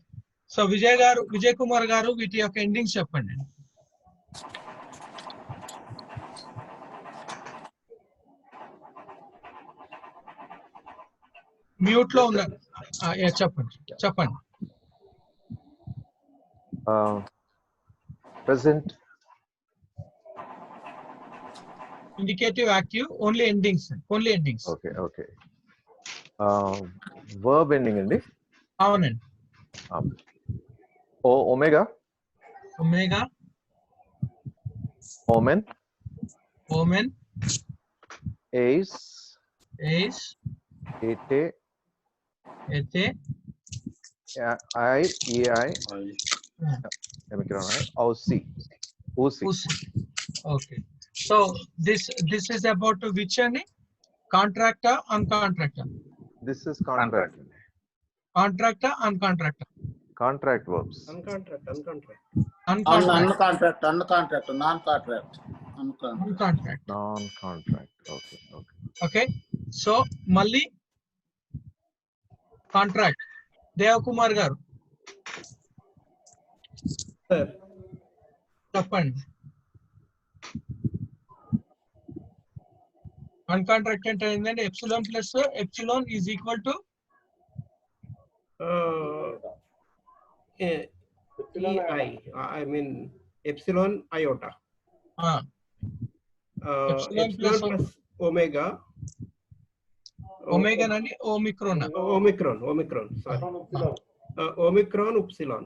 so Vijay Kumar గారు వీటి యొక్క ఎండింగ్స్ చెప్పండి. మ్యూట్ లో ఉన్నారు. చెప్పండి. Present, indicative, active, only endings. Okay. Verb ending అండి. అవునండి. Omega, omen, ace, ete, I, ei, ausi. Okay, so this is about which any contractor, uncontractor? This is contract. Contractor, uncontractor. Contract verbs. Uncontract. non-contract, Okay, so Malli contract. Dev Kumar garu చెప్పండి. అన్కాంట్రాక్టెడ్ ఏంటంటే epsilon plus epsilon is equal to EI. I mean epsilon iota. Epsilon Epsilon plus plus omega. Omega nani omicron. Omicron. Sorry. Omicron upsilon.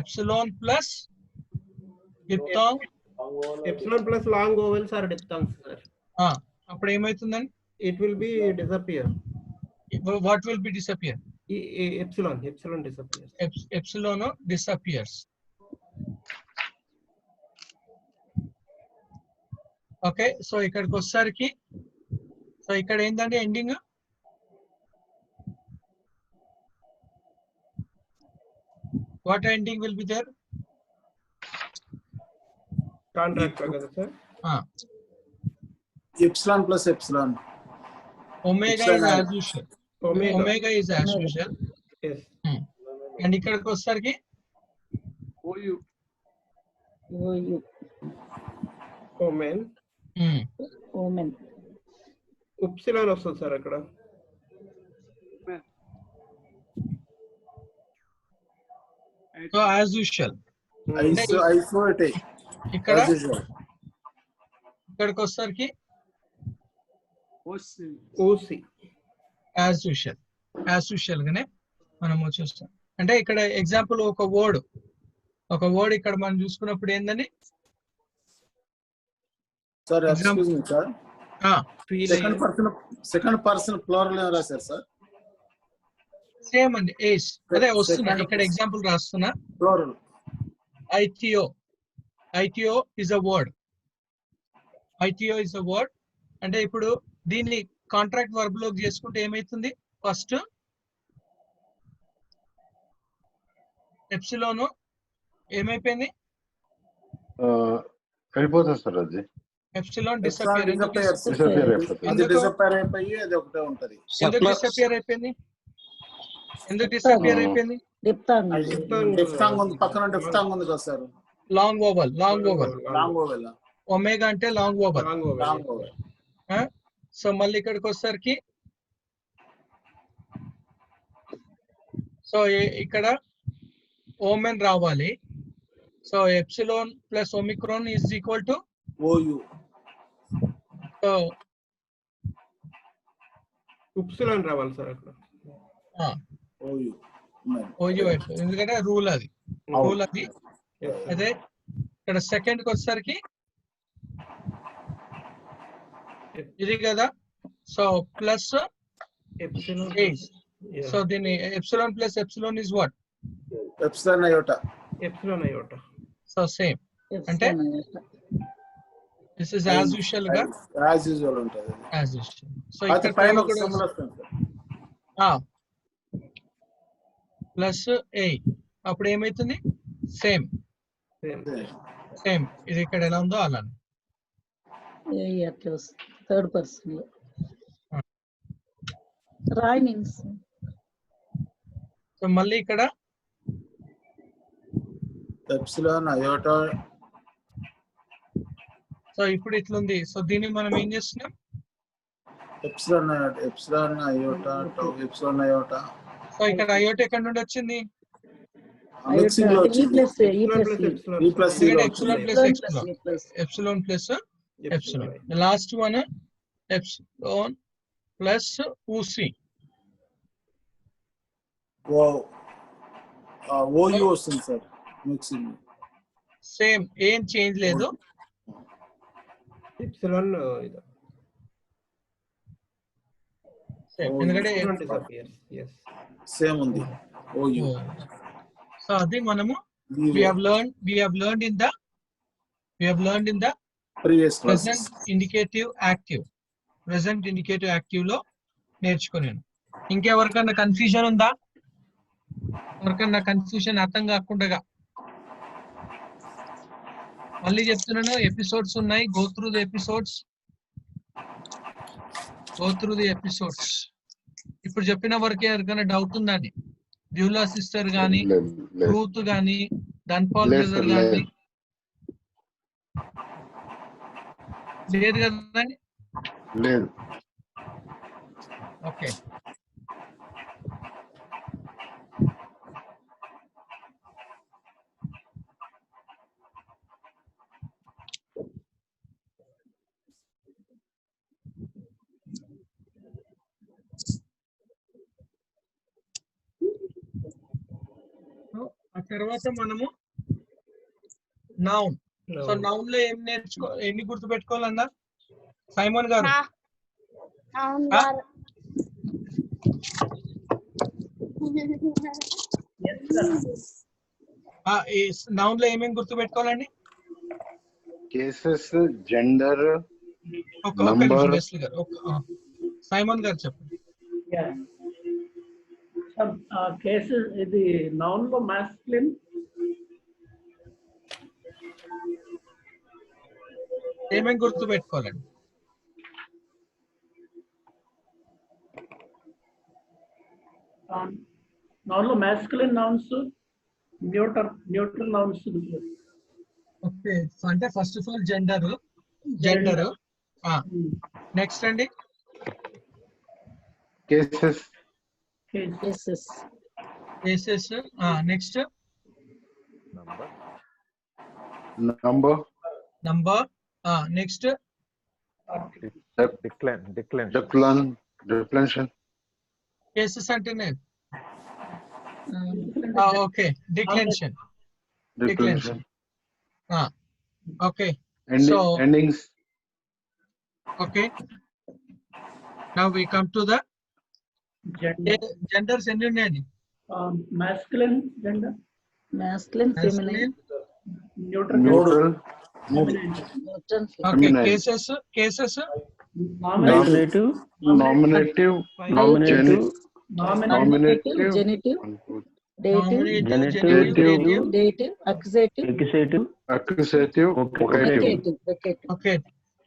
Epsilon plus diphthong. Epsilon plus long vowels are diphthongs, sir. అప్పుడు ఏమవుతుందండి? It will be disappear. What will be disappear? Epsilon disappears. Epsilon disappears. Okay, so ఇక్కడికి వచ్చేసరికి so ఇక్కడ ఏంటంటే ending what ending will be there? Contract కదా sir? Epsilon plus epsilon. Omega is as usual. Omega is as usual. Yes. And ఇక్కడికి వచ్చేసరికి OU. Omen. Upsilon వస్తుంది sir అక్కడ. So as usual ఇక్కడ ఇక్కడికి వచ్చేసరికి OC యాజ్ యూజువల్ గానే మనం చూస్తాం. అంటే ఇక్కడ ఎగ్జాంపుల్ ఒక వర్డ్ ఇక్కడ మనం చూసుకున్నప్పుడు ఏందని sir excuse me sir, second person plural ఏం రాశారు సార్? సేమ్ అండి, ఏస్ అదే వస్తున్నా ఇక్కడ ఎగ్జాంపుల్ రాస్తున్నా. Plural ITO is a word. ITO is a word. అంటే ఇప్పుడు దీన్ని కాంట్రాక్ట్ వర్బ్ లో చేసుకుంటే ఏమైతుంది? ఫస్ట్ ఎప్సిలోన్ ఏమైపోయింది? వెళ్ళిపోతుంది సార్. అది ఎప్సిలాన్ డిసపియర్ అయిపోయి అది ఒకటే ఉంటది. ఎందుకు డిసపియర్ అయిపోయింది? డిఫ్తాంగ్ ఉంది, పక్కన డిఫ్తాంగ్ ఉంది కదా సార్. లాంగ్ ఓవల్ ఒమేగా అంటే లాంగ్ ఓవల్. సో మళ్ళీ ఇక్కడికి వచ్చేసరికి సో ఇక్కడ ఓమెన్ రావాలి. So epsilon plus omicron is equal to OU. So upsilon రావాలి సార్ అక్కడ. OU ఎందుకంటే రూల్ అది. అదే ఇక్కడ సెకండ్ కి వచ్చేసరికి ఇది కదా. సో ప్లస్ సో దీన్ని epsilon plus epsilon is what? Epsilon iota. So same అంటే దిస్ ఇస్ యాజ్ యూజువల్ గా ఉంటది. సో ఇక్కడ పైన ప్లస్ ఏ అప్పుడు ఏమైతుంది? సేమ్ ఇది ఇక్కడ ఎలా ఉందో అలానే. థర్డ్ పర్సన్ రాయ్ మీన్స్. సో మళ్ళీ ఇక్కడ ఎప్సిలాన్ అయోటా. సో ఇప్పుడు ఇట్లుంది. సో దీన్ని మనం ఏం చేస్తున్నాం? Epsilon iota. సో ఇక్కడ అయోటా ఎక్కడ నుండి వచ్చింది? Epsilon plus epsilon. Last one epsilon plus ఊసి. OU వస్తుంది సార్ మిక్సింగ్. సేమ్, ఏం చేంజ్ లేదు. ఎప్సిలాన్ ఎందుకంటే సేమ్ ఉంది. సో అది మనము we have learned in the previous present indicative active లో నేర్చుకున్నాను. ఇంకెవరికన్నా కన్ఫ్యూజన్ ఉందా? ఎవరికన్నా కన్ఫ్యూజన్ అర్థం కాకుండా మళ్ళీ చెప్తున్నాను, ఎపిసోడ్స్ ఉన్నాయి. Go through the episodes. ఇప్పుడు చెప్పిన వరకు ఎవరికైనా డౌట్ ఉందండి? బ్యూలా సిస్టర్ గాని, రూత్ గాని, ధన్పాల్ లేదు బ్రదర్ సార్, గాని లేదు కదండి. లేదు. ఓకే, ఆ తర్వాత మనము నౌన్. సో నౌన్ లో ఏం ఎన్ని గుర్తు పెట్టుకోవాలన్నా సైమన్ గారు? నౌన్ లో ఏమేమి గుర్తు పెట్టుకోవాలండి? కేసెస్, జెండర్, ఒక్క నిమిషం వెస్లీ గారు, సైమన్ గారు చెప్పండి. కేసెస్ ఇది నౌన్ లో మాస్కులిన్, ఏమేమి గుర్తు పెట్టుకోవాలండి? నౌన్ లో masculine nouns, neutral nouns. Okay, అంటే first of all gender. Next అండి cases, next number, next declension. Cases అంటేనే okay, declension. Okay, so endings. okay, now we come to the genders. ఎన్ని ఉన్నాయండి? masculine gender, feminine, neutral, okay, cases, nominative, genitive, dative, accusative, vocative. Okay,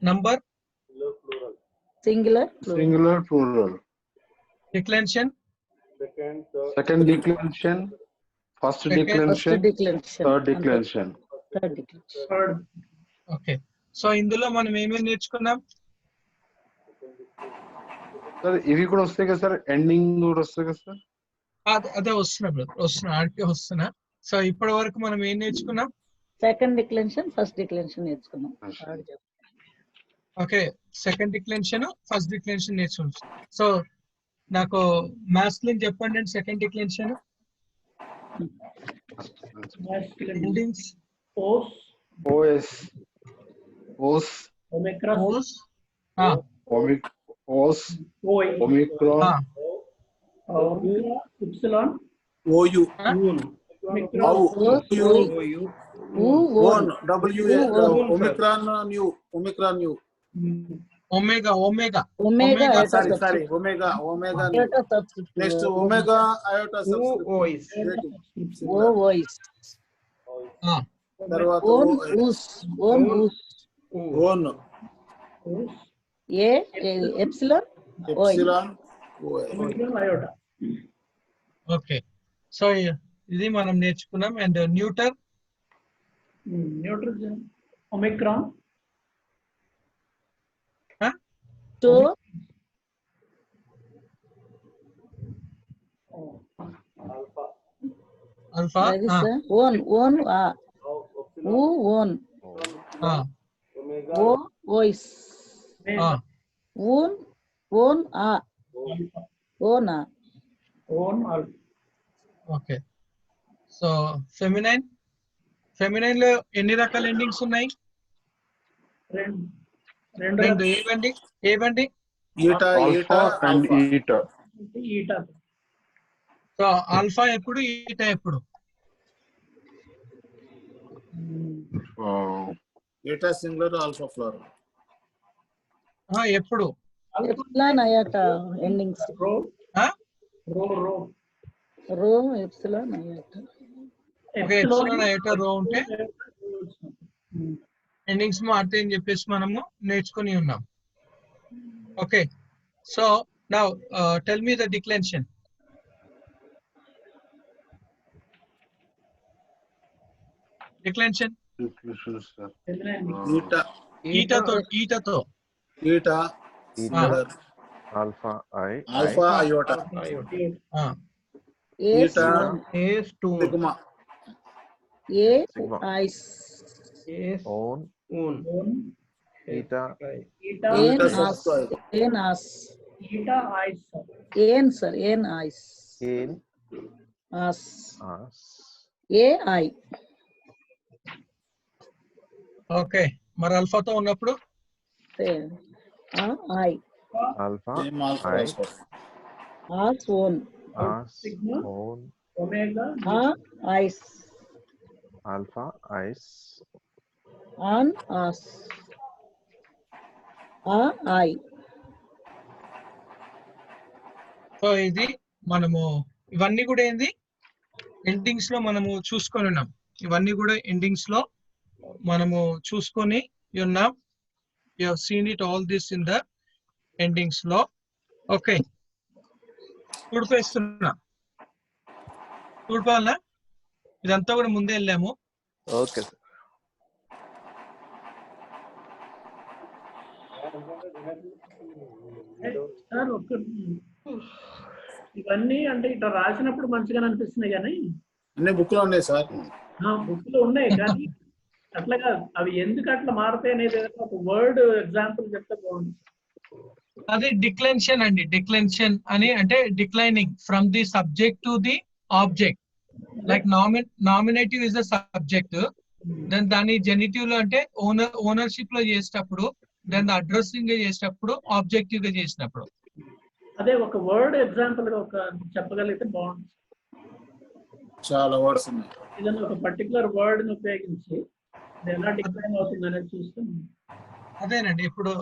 number, singular, plural. declension, Second declension, first declension, third declension. okay. So ఇందులో మనం ఏమేమి నేర్చుకున్నాం? Sir ఇవి కూడా వస్తాయి కదా సార్, ఎండింగ్ కూడా వస్తాయి కదా సార్? అదే వస్తున్నా. సో ఇప్పటి వరకు మనం ఏం నేర్చుకున్నాం? సెకండ్ డిక్లెన్షన్, ఫస్ట్ డిక్లెన్షన్ నేర్చుకున్నాం. Okay, second declension, first declension నేర్చుకున్నాం. సో నాకు మాస్కులిన్ చెప్పండి అండి. Second declension endings OS, omicron, epsilon, OU, Omicron new. Omega. Sorry, Omega. Next, Omega iota subscript. voice. Epsilon, iota. Okay, so ఇది మనం నేర్చుకున్నాం. And neuter, omicron, alpha, voice, okay. So feminine లో ఎన్ని రకాల endings ఉన్నాయి? రెండు. ఏవండి? Alpha and eta. So alpha ఎప్పుడు, ఈటా ఎప్పుడు? Eta singular, alpha plural. ఎప్పుడు? epsilon, iota endings. Rho, epsilon, iota. Epsilon iota rho ఉంటే ఎండింగ్స్ మారుతాయి అని చెప్పేసి మనము నేర్చుకుని ఉన్నాం. Okay, so now tell me the declension. Declension ఈటాతో ఈటా ఆల్ఫా ఐ ఆల్ఫా అయోటా ఈటా సిగ్మా ఐస్ ఓన్ ఈటా ఐస్ ఏన్ ఆస్ ఆస్ ఏఐ. ఓకే, మరి అల్ఫాతో ఉన్నప్పుడు ఐ ఆల్ఫా ఐ ఆస్ ఓన్ ఆస్ ఓన్ ఐస్ ఆల్ఫా ఐస్ ఆన్ ఆస్ ఐ. సో ఇది మనము ఇవన్నీ కూడా ఏంది ఎండింగ్స్ లో మనము చూసుకొని ఉన్నాం. ఇవన్నీ కూడా ఎండింగ్స్ లో మనము చూసుకొని ఉన్నాం. You have seen it all this in the endings లో. ఓకే, తుడిపేస్తున్నా. తుడిపాలనా? ఇదంతా కూడా ముందే వెళ్ళాము. ఓకే సార్ ఇవన్నీ అంటే ఇట్లా రాసినప్పుడు మంచిగా అనిపిస్తున్నాయి కానీ అన్ని బుక్ లో ఉన్నాయి సార్. బుక్ లో ఉన్నాయి కానీ అట్లాగా అవి ఎందుకు అట్లా మారుతాయి అనేది ఒక వర్డ్ ఎగ్జాంపుల్ చెప్తే బాగుంది. అది డిక్లెన్షన్ అండి. డిక్లెన్షన్ అని అంటే declining from the subject to the object. Like nominative is the subject, then దాని జెనిటివ్ లో అంటే ఓనర్షిప్ లో చేసేటప్పుడు, దెన్ అడ్రస్సింగ్ చేసేటప్పుడు, ఆబ్జెక్టివ్ గా చేసినప్పుడు. అదే ఒక వర్డ్ ఎగ్జాంపుల్ గా ఒక చెప్పగలిగితే బాగుంటుంది. చాలా వర్డ్స్ ఉన్నాయి. ఏదైనా ఒక పర్టికులర్ వర్డ్ ని ఉపయోగించి ఎలా డిక్లైన్ అవుతుంది అనేది చూస్తాం. అదేనండి. ఇప్పుడు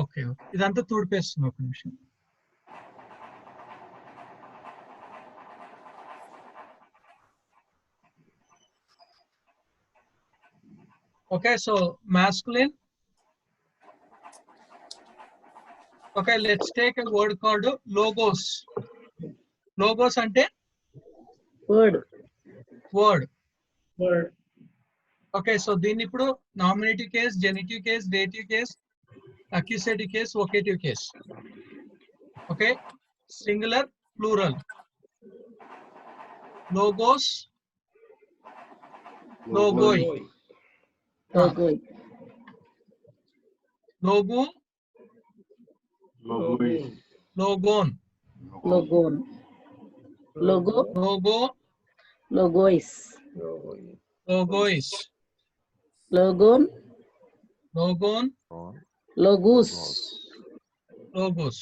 ఓకే, ఇదంతా తుడిపేస్తుంది. ఒక నిమిషం. Okay, so masculine. Okay, let's take a word called logos. Logos ante word. Okay, so దీన్ని ఇప్పుడు nominative case, genitive case, dative case, accusative case, vocative case. Okay, singular, plural. Logos, logoi. Logoi. Logo, logon. Logon. Logo. Logo, Logois. logois. Logon. Logon, Logus. logos.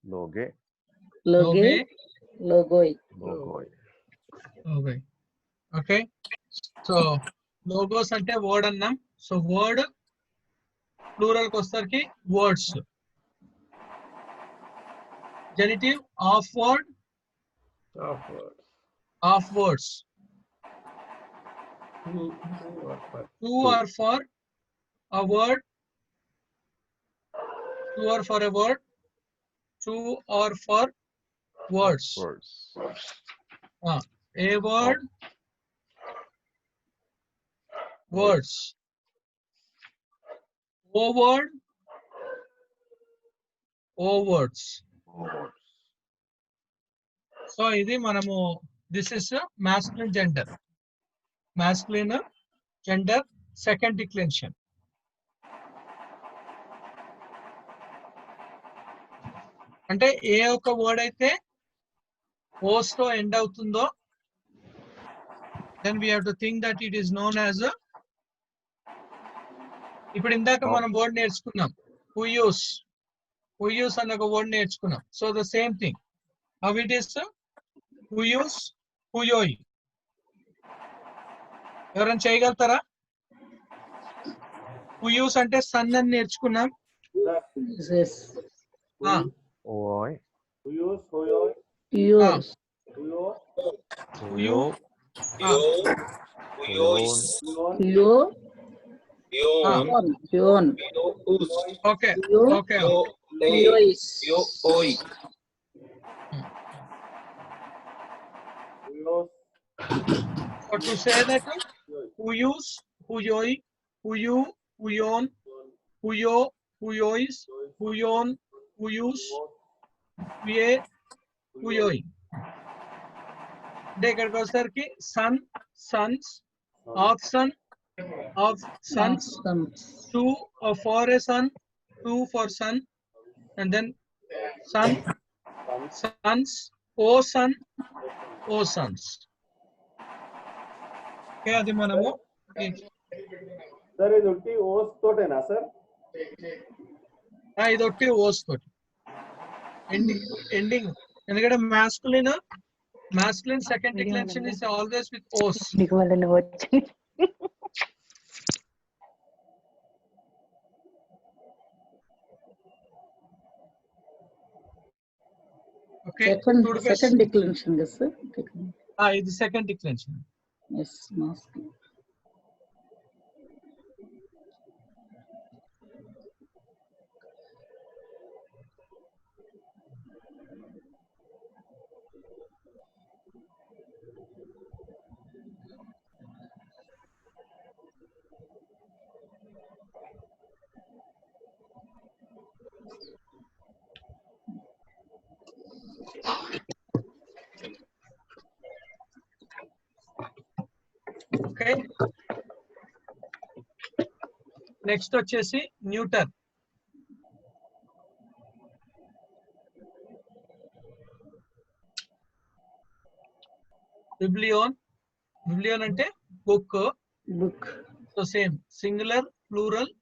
లోగే Loge. Logoi. లోగోయ్. Okay. Okay. So logos అంటే word అన్నాం. So word plural కి వస్తానికి words. Genitive of word, of words. Two are for a word. Two are for a word. Two are for words. A word, words. O word, O words. So ఇది మనము this is a masculine gender. Masculine gender, second declension. అంటే ఏ ఒక word అయితే ఓస్ తో end అవుతుందో then we have to think that it is known as a. ఇప్పుడు ఇందాక మనం వర్డ్ నేర్చుకున్నాం huyus. huyus అన్న ఒక వర్డ్ నేర్చుకున్నాం. So the same thing. how it is huyus, huyoi. ఎవరైనా చేయగలుగుతారా? huyus అంటే సన్ అని నేర్చుకున్నాం. Yes. ఓయ్ Yours. యో Yo. Yon. Okay. Okay. Yois. So to say that huyus, huyoi, huyu, huyon, huyo, huyois, huyon, huyus, huye, huyoi. అంటే ఇక్కడికి వచ్చేసరికి son, sons, of son, of sons, to for a son, to for son, and then son, sons, O son, O sons. Okay, అది మనము sir ఇది ఒట్టి ఓస్ తోటేనా sir? ఇది ఒట్టి ఓస్ తోటి ఎండింగ్, ఎందుకంటే masculine second declension is always with os. Okay, second declension, yes sir. This second declension. Yes, masculine. Okay, next వచ్చేసి న్యూటర్. బిబ్లియోన్ అంటే book. So same singular, plural,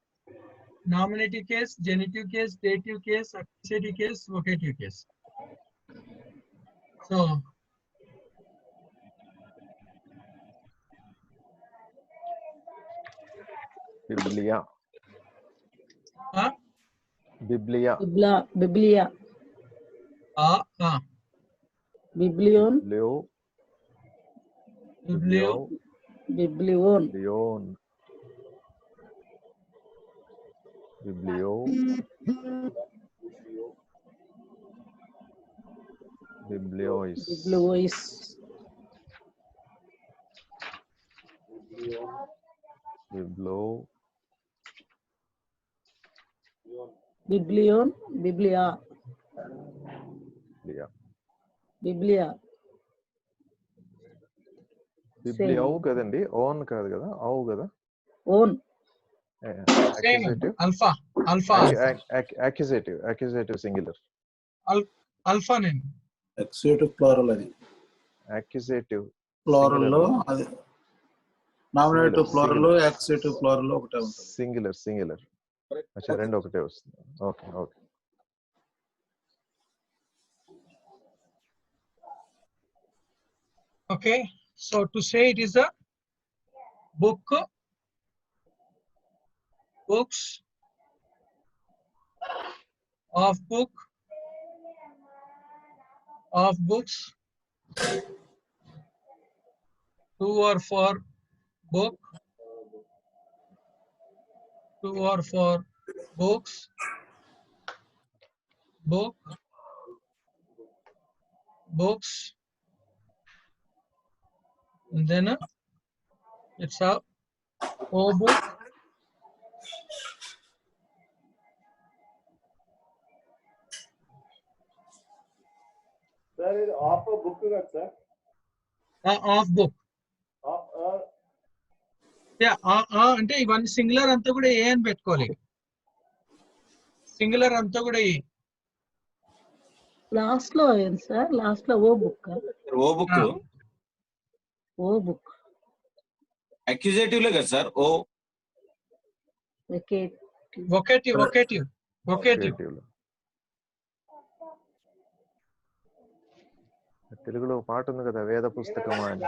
nominative case, genitive case, dative case, accusative case, vocative case. So Biblia. Biblia. Biblion. Biblion. Bibliois. Biblion, Biblia. Biblia కదండి, own కాదు కదా, అవు కదా. Own alpha accusative singular. alpha నేను accusative plural అది. accusative plural లో అది nominative plural లో accusative plural లో ఒకటే ఉంటుంది. singular అచ్చా, రెండు ఒకటే వస్తుంది. Okay. Okay, so to say it is a book, books, of book, of books, to or for book, to or for books, book, books, and then it's a O book, sir ఇది of book కదా sir? Of book. అంటే ఇవన్నీ singular అంతా కూడా ఏ అని పెట్టుకోవాలి. Singular అంతా కూడా ఏ. లాస్ట్ లో ఏంటి సార్? లాస్ట్ లో ఓ బుక్. అక్యూజేటివ్ లే కదా సార్? ఓ వొకేటివ్. తెలుగులో పాట ఉంది కదా, వేద పుస్తకం అని.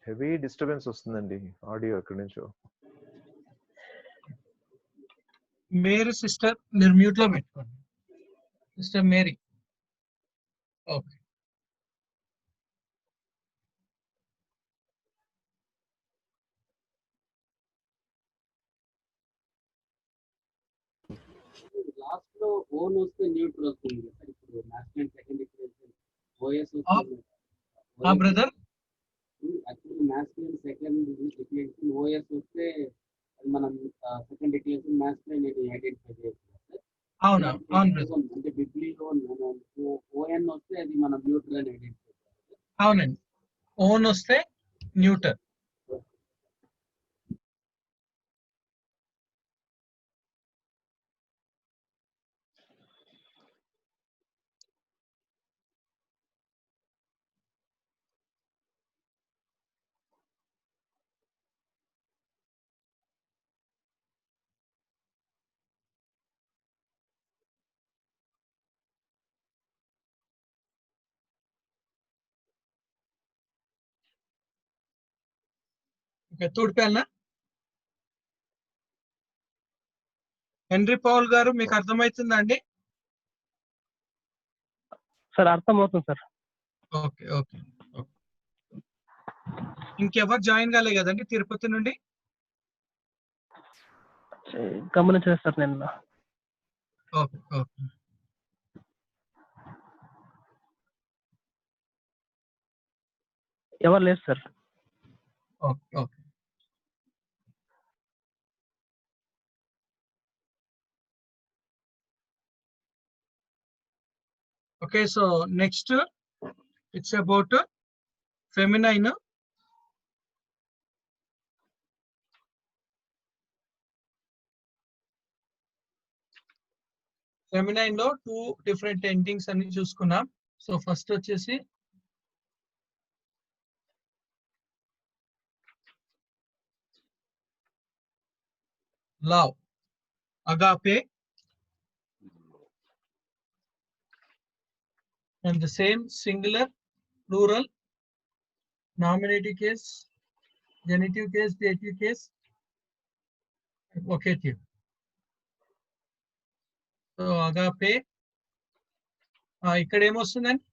హెవీ డిస్టర్బెన్స్ వస్తుందండి ఆడియో ఎక్కడి నుంచో. మేరీ సిస్టర్ మీరు మ్యూట్ లో పెట్టుకోండి. Sister Mary. ఓకే. లాస్ట్ లో ఓన్ వస్తే న్యూట్రల్ వస్తుంది కదా ఇప్పుడు మాస్కులిన్ సెకండ్ డిక్లరేషన్ ఓఎస్ వస్తుంది brother. Actually masculine second declaration OS వస్తే మనం సెకండ్ డిక్లరేషన్ మాస్కులిన్ ఐడెంటిఫై చేయొచ్చు. అవును బ్రదర్. అంటే బిబ్లీలో ఓఎన్ వస్తే అది మనం న్యూట్రల్ అని ఐడెంటిఫై చేయాలి. అవునండి, ఓన్ వస్తే న్యూటర్. ఓకే, తూడిపేలనా? హెన్రీ పౌల్ గారు మీకు అర్థమవుతుందా అండి? సార్ అర్థమవుతుంది సార్. Okay okay okay. ఇంకెవరు జాయిన్ కాలే కదండి తిరుపతి నుండి? గమనించలేదు సార్ నేను. Okay okay. ఎవరు లేదు sir. Okay okay. Okay, so next it's about feminine. Feminine లో 2 different endings అన్ని చూసుకున్నాం. సో ఫస్ట్ వచ్చేసి love, agape, and the same singular, plural, nominative case, genitive case, dative case, vocative. So agape ఇక్కడ ఏమొస్తుందండి?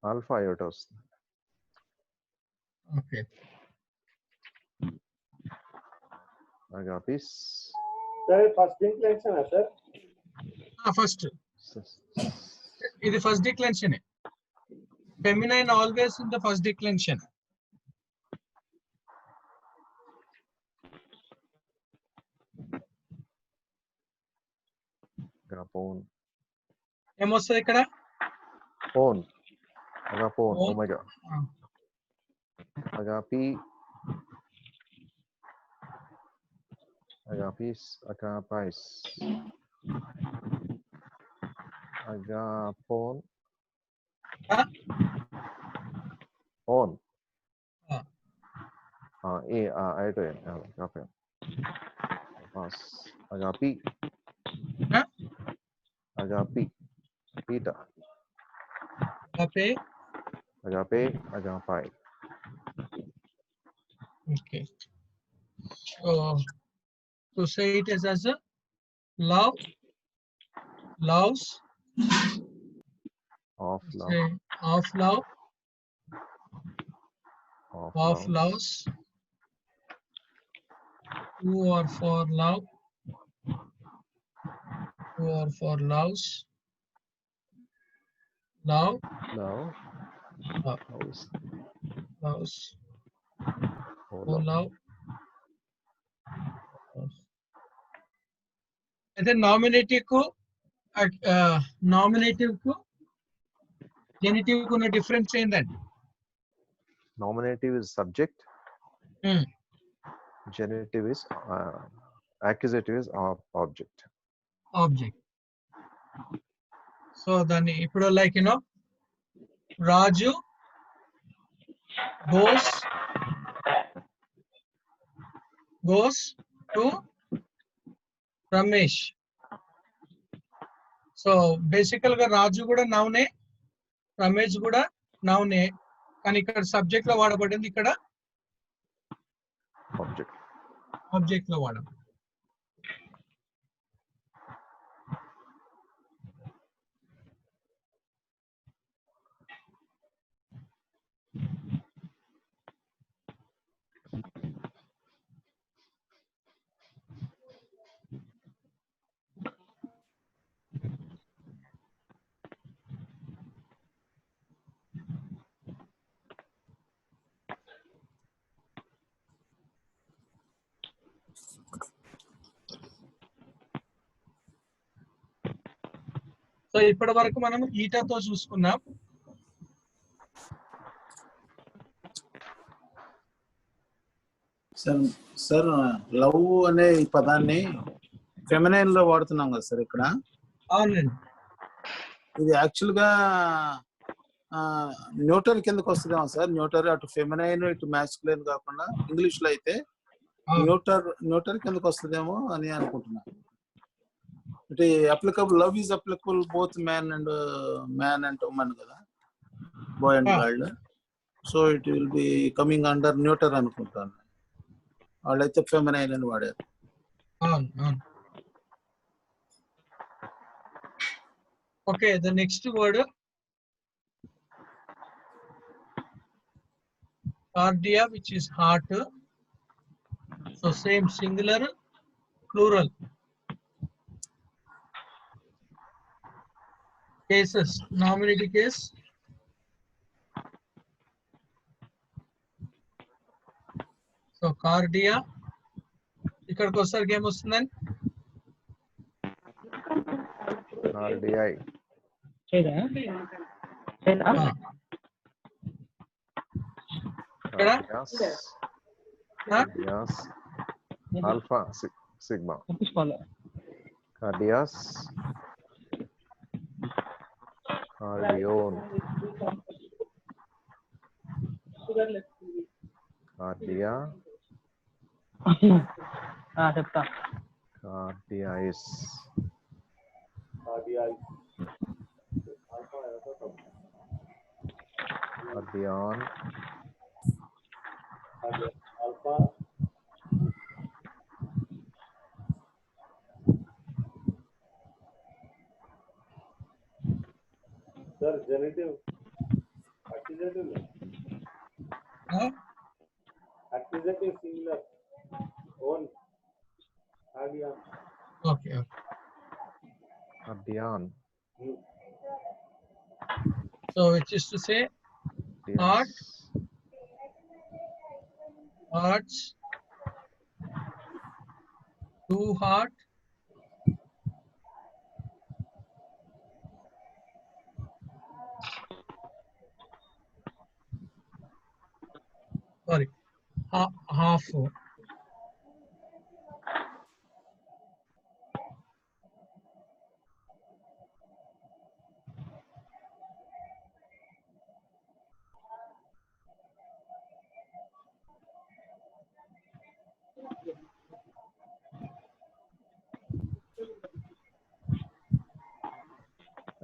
Alpha iota వస్తుంది. Okay. అగాపిస్ sir first declaration sir. First ఇది first declaration. Feminine always in the first declaration. అగాపోన్ ఏమొస్తుంది ఇక్కడ? పోన్, అగాపోన్, ఒమేగా, అగాపి, agapis, agapais, agapon, on, aito yan, agape, pas, agapi, agapi, pita, agape, agape, agapai. Okay. So to say it as a love, loves, Of love, say of love, of love, loves, who are for love, who are for loves, love, love, loves, loves, oh who love, love. అయితే nominative కు genitive కు ఉన్న difference ఏంటండి? nominative is subject, genitive is accusative is object. Object. So దాన్ని ఇప్పుడు like Raju goes to Ramesh. So బేసికల్ గా రాజు కూడా నౌనే, రమేష్ కూడా నౌనే, కానీ ఇక్కడ సబ్జెక్ట్ లో వాడబడింది, ఇక్కడ ఆబ్జెక్ట్ లో వాడబడింది. సో ఇప్పటి వరకు మనం ఈటాతో చూసుకున్నాం. సార్ లవ్ అనే ఈ పదాన్ని ఫెమినైన్ లో వాడుతున్నాం కదా సార్ ఇక్కడ. అవునండి. ఇది యాక్చువల్ గా న్యూటర్ కిందకి వస్తుందేమో సార్. న్యూటర్ అటు ఫెమినైన్ ఇటు మ్యాస్కులైన్ కాకుండా ఇంగ్లీష్ లో అయితే న్యూటర్ కిందకి వస్తుందేమో అని అనుకుంటున్నాను. It applicable, love is applicable both man and woman కదా, boy and girl. So it will be coming under neuter అనుకుంటాను. వాళ్ళైతే ఫెమినైన్ అని వాడారు. Okay, the next word cardia, which is heart. So same singular, plural. Cases, nominative case. So cardia. ఇక్కడికి వచ్చేసరికి ఏమొస్తుందండి? cardiae. Cardias, alpha, sigma. Cardias, cardion, cardia, చెప్తా. cardiais, cardion, alpha, sir, genitive, accusative, accusative singular, on, cardian. Okay. cardion. So which is to say heart, hearts, two heart, sorry, half.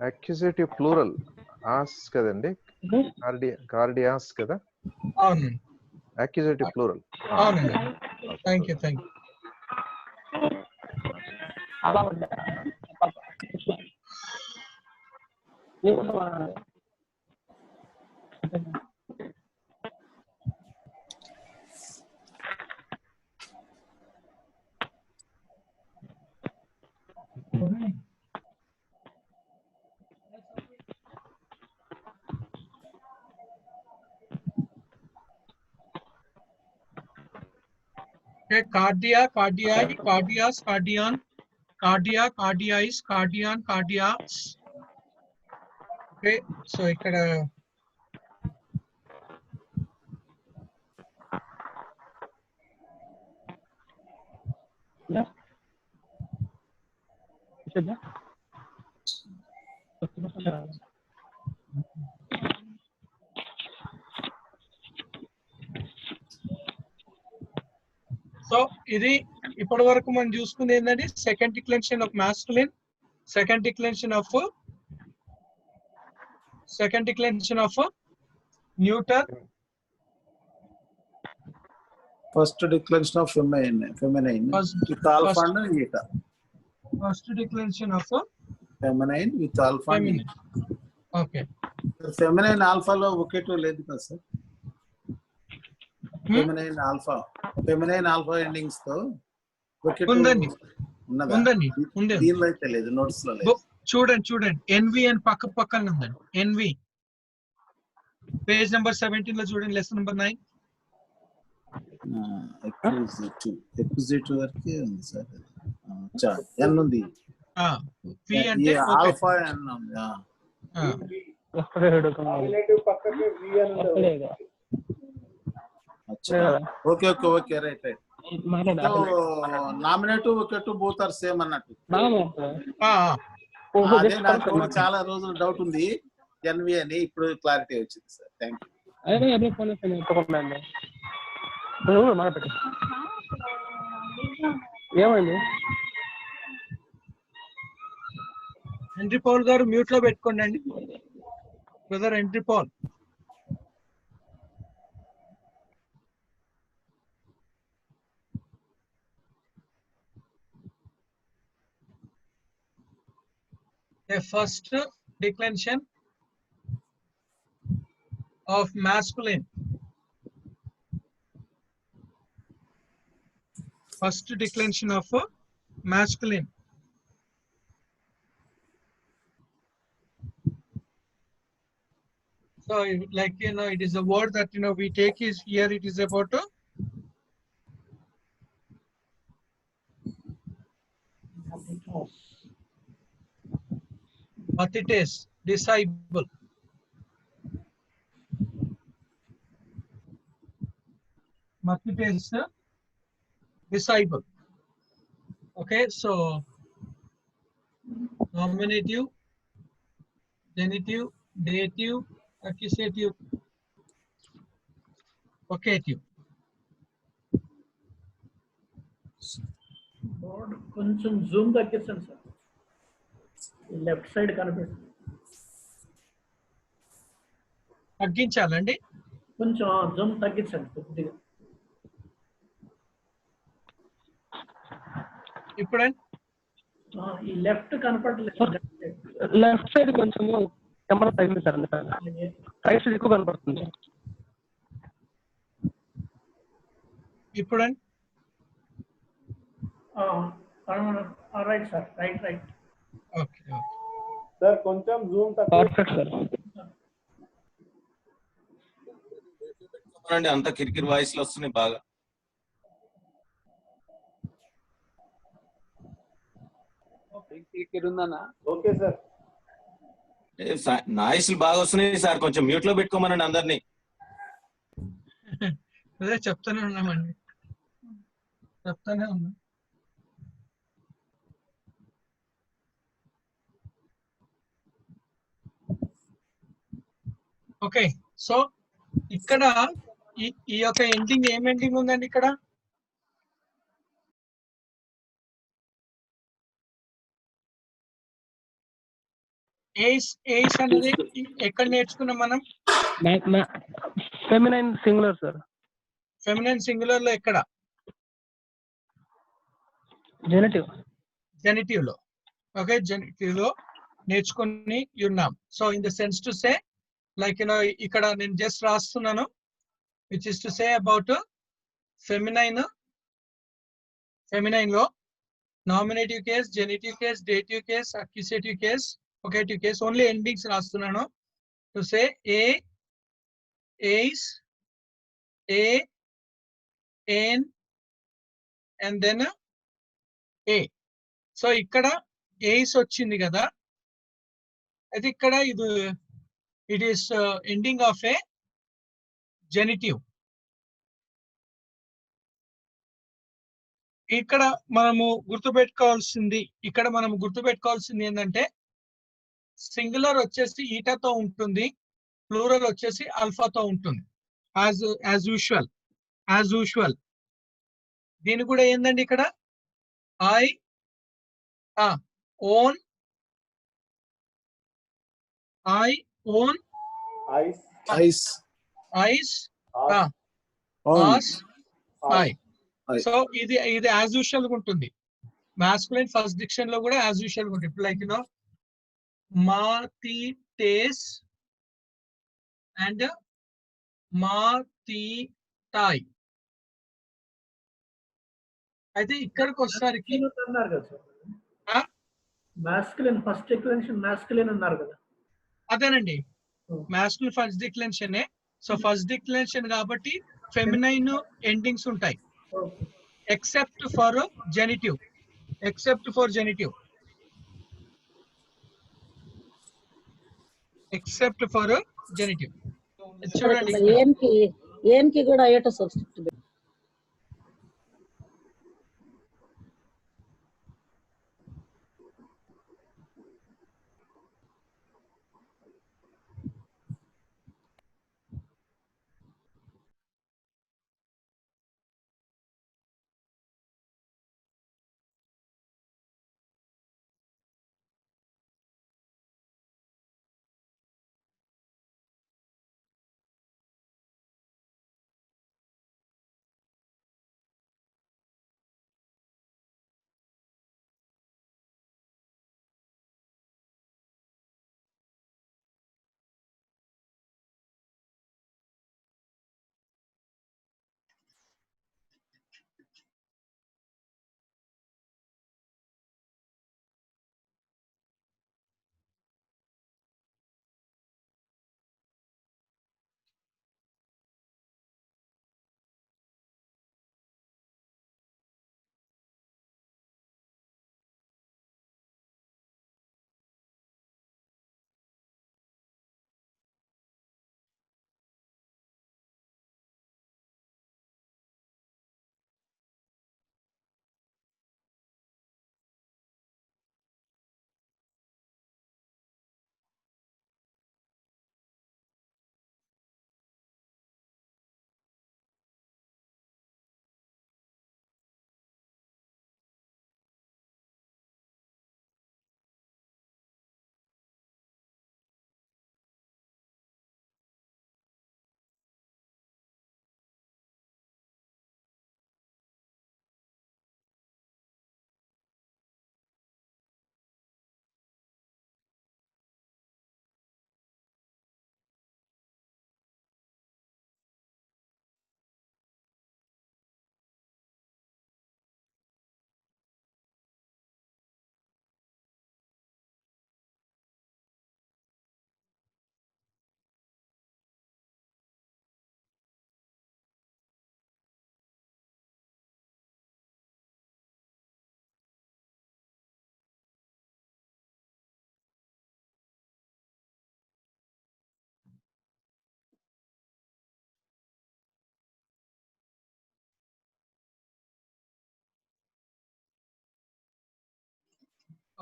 Accusative plural as కదండి, cardias కదా. అవునండి. Accusative plural. అవునండి. Thank you. Okay, cardia, cardiae, cardias, cardion, cardia, cardiais, cardian, cardias. Okay, so ఇక్కడ సో ఇది ఇప్పటి వరకు మనం చూసుకుంది ఏంటంటే second declension of masculine, second declension of neuter, first declension of feminine with alpha and eta. First declension of feminine with alpha. Okay, feminine ఆల్ఫాలో ఒకేటో లేదు కదా సార్. ఫెమినైన్ ఆల్ఫా ఎండింగ్స్ తో ఉందండి ఉన్నదా? ఉందండి ఉంది దీనిలో అయితే లేదు, నోట్స్ లో లేదు. చూడండి ఎన్వి అని పక్కన ఉందండి. ఎన్వి పేజ్ నెంబర్ 17 లో చూడండి, లెసన్ నెంబర్ 9. ఎక్విజిటివ్ వరకే ఉంది సార్. ఎన్ ఉంది, వి అంటే ఆల్ఫా ఎన్ ఉంది. Okay okay okay right right. Nominative vocative both are same అన్నట్టు. అదే నాకు చాలా రోజులు డౌట్ ఉంది ఎన్వి అని, ఇప్పుడు క్లారిటీ వచ్చింది సార్. Thank you. ఏమైంది? హెన్రీ పౌల్ గారు మ్యూట్ లో పెట్టుకోండి. Brother Henry Paul. The first declension of masculine. First declension of masculine. So, like it is a word that we take is here. It is about Mathites, disciple. Mathites, disciple. Okay, so nominative, genitive, dative, accusative, vocative. కొంచెం Zoom తగ్గించండి sir, left side కనిపిస్తుంది. తగ్గించాలండి, కొంచెం Zoom తగ్గించండి కొద్దిగా. ఇప్పుడే ఈ left కనపడలేదు, left side కొంచెం కెమెరా తగిలింది సార్, రైట్ సైడ్ ఎక్కువ కనపడుతుంది. ఇప్పుడు right sir, right. Okay sir కొంచెం జూమ్ పర్ఫెక్ట్ సార్. అంత కిరికిరి వాయిస్ లో వస్తున్నాయి బాగా. Okay sir. నాయిస్ బాగా వస్తున్నాయి సార్, కొంచెం మ్యూట్ లో పెట్టుకోమనండి అందరినీ. అదే చెప్తానే ఉన్నామండి, చెప్తానే ఉన్నా. ఓకే, సో ఇక్కడ ఈ యొక్క ఎండింగ్ ఏం ఎండింగ్ ఉందండి? ఇక్కడ ఏస్ అనేది ఎక్కడ నేర్చుకున్నాం మనం? Feminine singular sir. Feminine singular లో ఎక్కడ? జెనిటివ్ లో. ఓకే, జెనిటివ్ లో నేర్చుకుని ఉన్నాం. So in the sense to say like ఇక్కడ నేను జస్ట్ రాస్తున్నాను, which is to say about feminine లో nominative case, genitive case, dative case, accusative case, vocative case, only endings రాస్తున్నాను. టు సే ఏస్, ఎన్ అండ్ దెన్ ఏ. సో ఇక్కడ ఏస్ వచ్చింది కదా, అయితే ఇక్కడ it is ending of a genitive. ఇక్కడ మనము గుర్తుపెట్టుకోవాల్సింది ఏంటంటే సింగులర్ వచ్చేసి ఈటాతో ఉంటుంది, ప్లూరల్ వచ్చేసి ఆల్ఫాతో ఉంటుంది. యాజ్ యూజువల్ దీని కూడా ఏందండి ఇక్కడ ఓన్ ఐస్, సో ఇది యాజ్ యూజువల్ గా ఉంటుంది. మాస్కులైన్ ఫస్ట్ డిక్షన్ లో కూడా యాజ్ యూజువల్ గా ఉంటుంది. ఇప్పుడు లైక్ మాథిటేస్ అండ్ మాథిటాయ్. అయితే ఇక్కడికి వచ్చేసరికి అన్నారు కదా sir, masculine first declaration masculine అన్నారు కదా. అదేనండి, masculine first declaration. So first declaration కాబట్టి ఫెమినైన్ ఎండింగ్స్ ఉంటాయి, except for genitive. Except for genitive, except for genitive. చూడండి, ఏంకి కూడా అయ్యేట సబ్స్టిట్యూట్.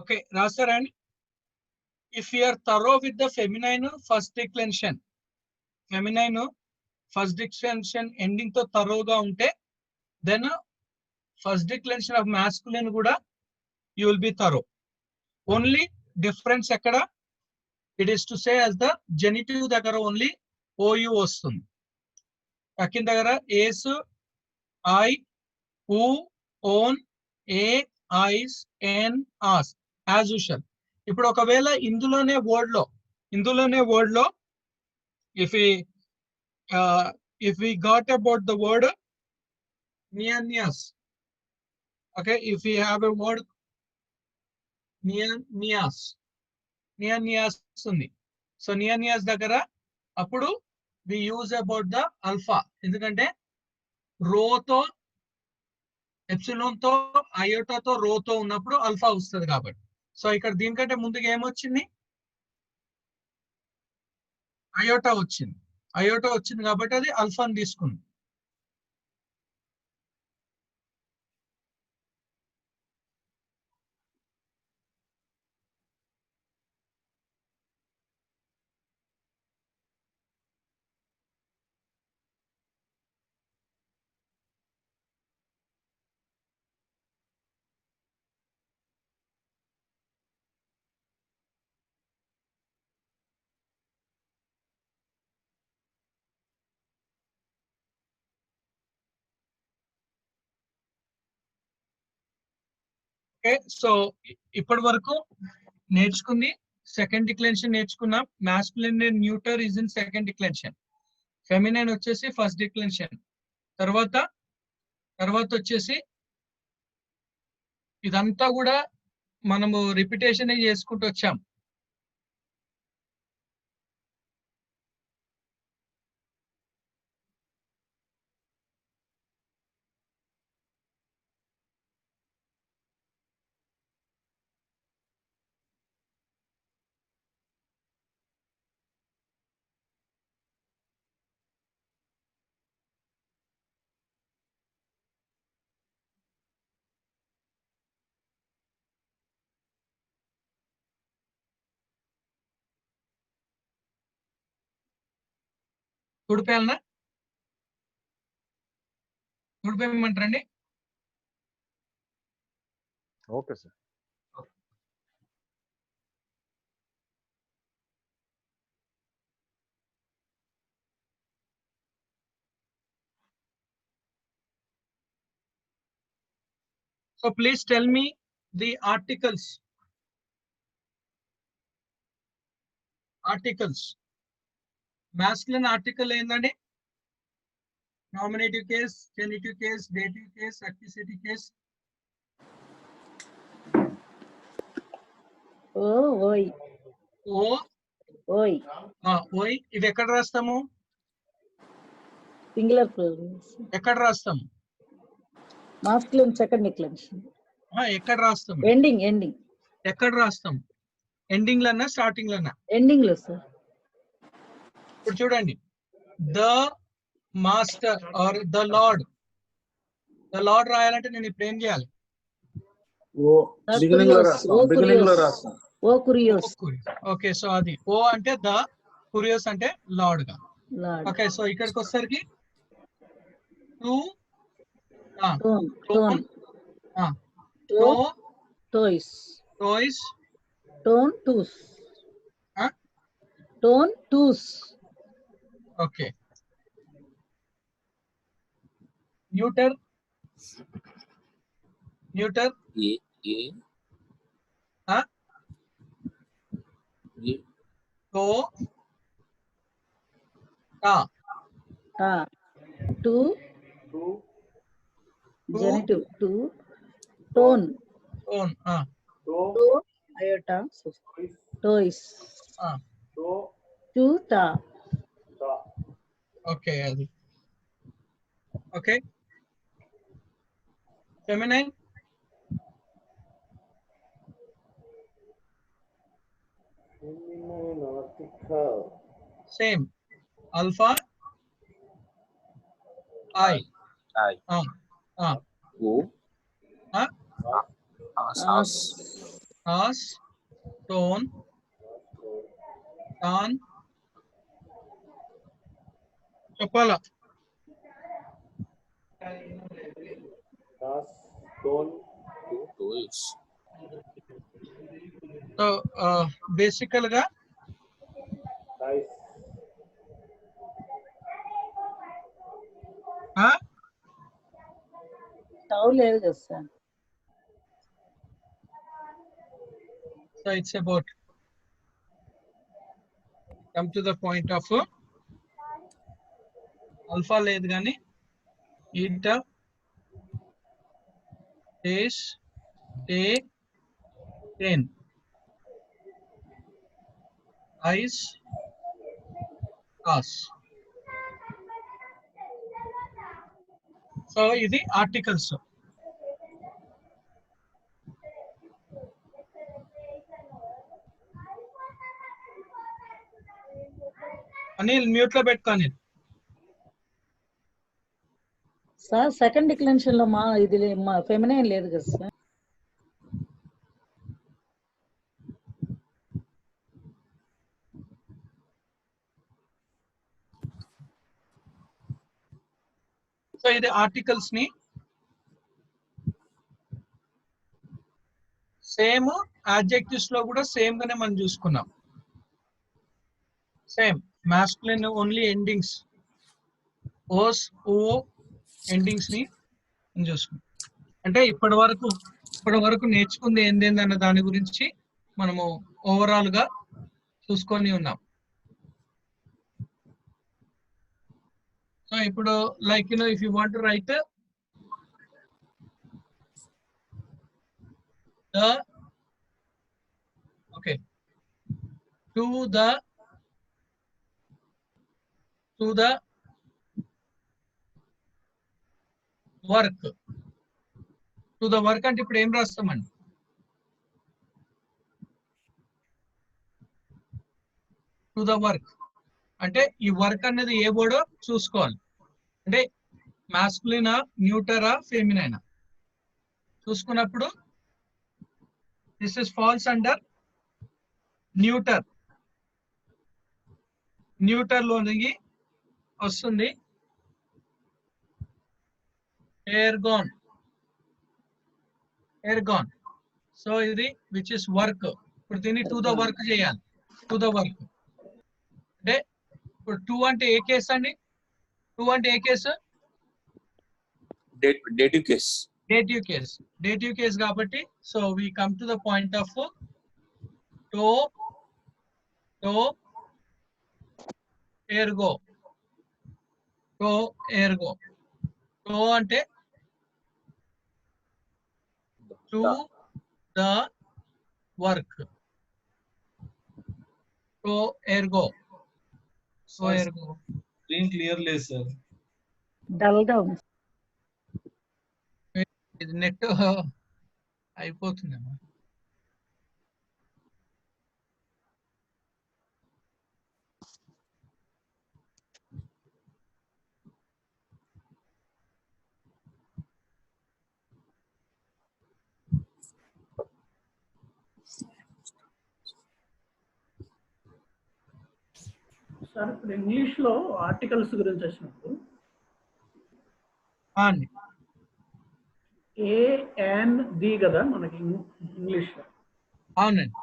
ఓకే రాస్తారండి. If you are thorough with the feminine first declension, feminine first declension ending తో థరోగా ఉంటే, then first declension of masculine కూడా you will be thorough. Only difference ఎక్కడ, it is to say as the genitive దగ్గర only OU వస్తుంది. Akin దగ్గర ఏస్, I, ఊ, own, ఏ, ice, ఎన్, ఆస్ as usual. ఇప్పుడు ఒకవేళ ఇందులోనే వర్డ్ లో if we got about the word nianias, okay, if we have a word nianias ఉంది. సో nianias దగ్గర అప్పుడు we use about the alpha, ఎందుకంటే రోతో ఎప్సిలోన్ తో అయోటాతో రోతో ఉన్నప్పుడు అల్ఫా వస్తుంది కాబట్టి. సో ఇక్కడ దీనికంటే ముందుగా ఏమొచ్చింది, అయోటా వచ్చింది కాబట్టి అది అల్ఫాని తీసుకుంది. ఓకే, సో ఇప్పటి వరకు నేర్చుకుంది సెకండ్ డిక్లెన్షన్ నేర్చుకున్నాం. Masculine and neuter is in second declension, feminine వచ్చేసి ఫస్ట్ డిక్లెన్షన్. తర్వాత వచ్చేసి ఇదంతా కూడా మనము రిపిటేషన్ చేసుకుంటూ వచ్చాం. తుడిపేయాలనా? తుడిపేయమంటారండి? Okay sir. So please tell me the articles. Articles. Masculine article ఏందండి? Nominative case, genitive case, dative case, accusative case. ఓయ్. ఓయ్. ఓయ్ ఇది ఎక్కడ రాస్తాము? Singular plural. ఎక్కడ రాస్తాము? Masculine second declaration. ఎక్కడ రాస్తాము? ఎండింగ్. ఎక్కడ రాస్తాం? ఎండింగ్ లోనా స్టార్టింగ్ లోనా? ఎండింగ్ లో సార్. ఇప్పుడు చూడండి, the master or the lord. The lord రాయాలంటే నేను ఇప్పుడు ఏం చేయాలి? ఓకే, సో అది ఓ అంటే ద, కురియోస్ అంటే లార్డ్ గా. ఓకే, సో ఇక్కడికి వచ్చేసరికి ఓకే. న్యూటర్ జెనిటివ్ టోన్ అయోటా టోయిస్ టా. ఓకే, అది ఓకే. ఫెమినైన్ సేమ్ ఆల్ఫా ఐ ఆస్ టోన్ టాన్ చెప్పాలా? సో బేసికల్ గా స్టవ్ లేదు కదా sir. So it's about come to the point of alpha లేదు కానీ ఈటా డేష్ డే టెన్ ఐస్ కాస్. సో ఇది ఆర్టికల్స్. అనిల్ మ్యూట్ లో పెట్టుకోని. సార్ సెకండ్ డిక్లరేషన్ లో ఇది ఫెమినైన్ లేదు కదా సార్. సో ఇది ఆర్టికల్స్ ని సేమ్ అడ్జెక్టివ్స్ లో కూడా సేమ్ గానే మనం చూసుకున్నాం. సేమ్ మాస్కులిన్ ఓన్లీ ఎండింగ్స్, ఓస్ ఓ ఎండింగ్స్ ని చూసుకున్నాం. అంటే ఇప్పటి వరకు నేర్చుకుంది ఏందేందన్న దాని గురించి మనము ఓవరాల్ గా చూసుకొని ఉన్నాం. సో ఇప్పుడు like if you want to right the okay to the work. To the work అంటే ఇప్పుడు ఏం రాస్తామండి? టు ద వర్క్ అంటే ఈ వర్క్ అనేది ఏ వర్డో చూసుకోవాలి. అంటే మాస్కులినా, న్యూటరా, ఫెమినైనా చూసుకున్నప్పుడు this is falls under neuter. Neuter లోనికి వస్తుంది ఎర్గాన్. ఎర్గాన్. సో ఇది విచ్ ఇస్ వర్క్. ఇప్పుడు దీన్ని టు ద వర్క్ చేయాలి. టు ద వర్క్ అంటే ఇప్పుడు టూ అంటే ఏ కేసు అండి? టూ అంటే ఏ కేసు? Dative case. Dative case. Dative case కాబట్టి so we come to the point of టో ఎర్గో. టో ఎర్గో. టో అంటే టు ద వర్క్. టో ఎర్గో. సో ఎర్గో. స్క్రీన్ క్లియర్ లేదు సార్. డల్ గా ఉంది. ఇది నెట్ అయిపోతుందేమో. సార్ ఇప్పుడు ఇంగ్లీష్ లో ఆర్టికల్స్ గురించి వచ్చినప్పుడు A-N-D కదా మనకి ఇంగ్లీష్ లో. అవునండి.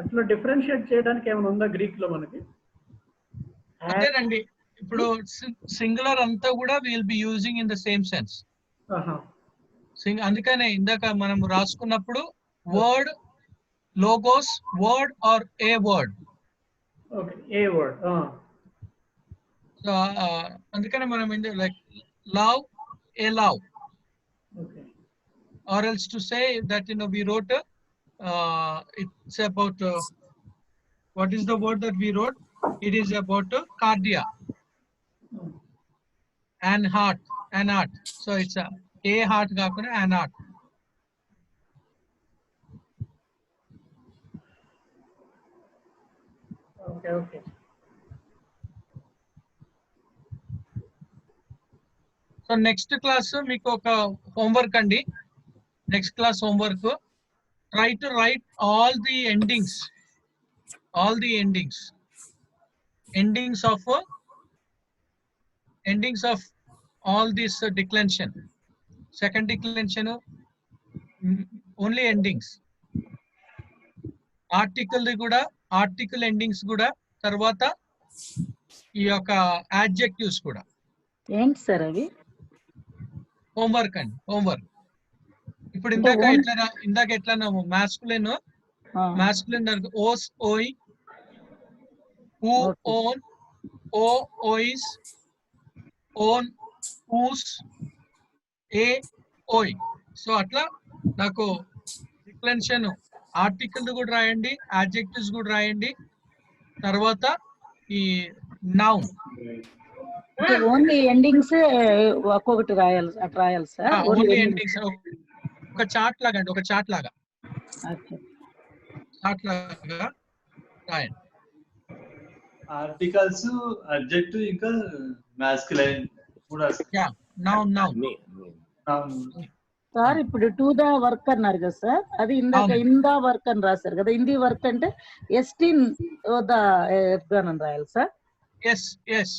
అట్లా డిఫరెన్షియేట్ చేయడానికి ఏమైనా ఉందా గ్రీక్ లో మనకి? అదేనండి. ఇప్పుడు సింగులర్ అంతా కూడా will be using in the same sense. అందుకనే ఇందాక మనం రాసుకున్నప్పుడు వర్డ్, లోగోస్, word or a word. Okay, a word. So అందుకనే మనం like love, a love. Okay. Or else to say that we wrote it's about what is the word that we wrote? It is about cardia and heart. So it's a heart kaakuna an heart. Okay. So next class meeku oka homework andi. Next class homework, try to write all the endings of all this declension. Second declension only endings. Article endings kuda tarvata ee yoka adjectives kuda. ఏంటి sir అవి? Homework అండి, homework. ఇప్పుడు ఇందాక ఎట్లా masculine ఓస్, ఓయ్, ఊ, own, ఓ, OIs, own, ఊస్, ఏ, ఓయ్. సో అట్లా నాకు డిక్లెన్షన్ ఆర్టికల్ కూడా రాయండి, అడ్జెక్టివ్స్ కూడా రాయండి. తర్వాత ఈ నౌన్ ఓన్లీ ఎండింగ్స్ ఒక్కొక్కటి రాయాలి, అట్లా రాయాలి సార్. ఓన్లీ ఎండింగ్స్ ఒక చార్ట్ లాగా అండి, ఒక చార్ట్ లాగా రాయండి. ఆర్టికల్స్, అడ్జెక్టివ్ ఇంకా మాస్కులైన్ కూడా. నౌన్ సార్ ఇప్పుడు టు ద వర్క్ అన్నారు కదా సార్, అది ఇందాక ఇన్ ద వర్క్ అని రాశారు కదా. ఇన్ ది వర్క్ అంటే ఎస్టిన్ ద ఎఫ్గాన్ అని రాయాలి సార్. ఎస్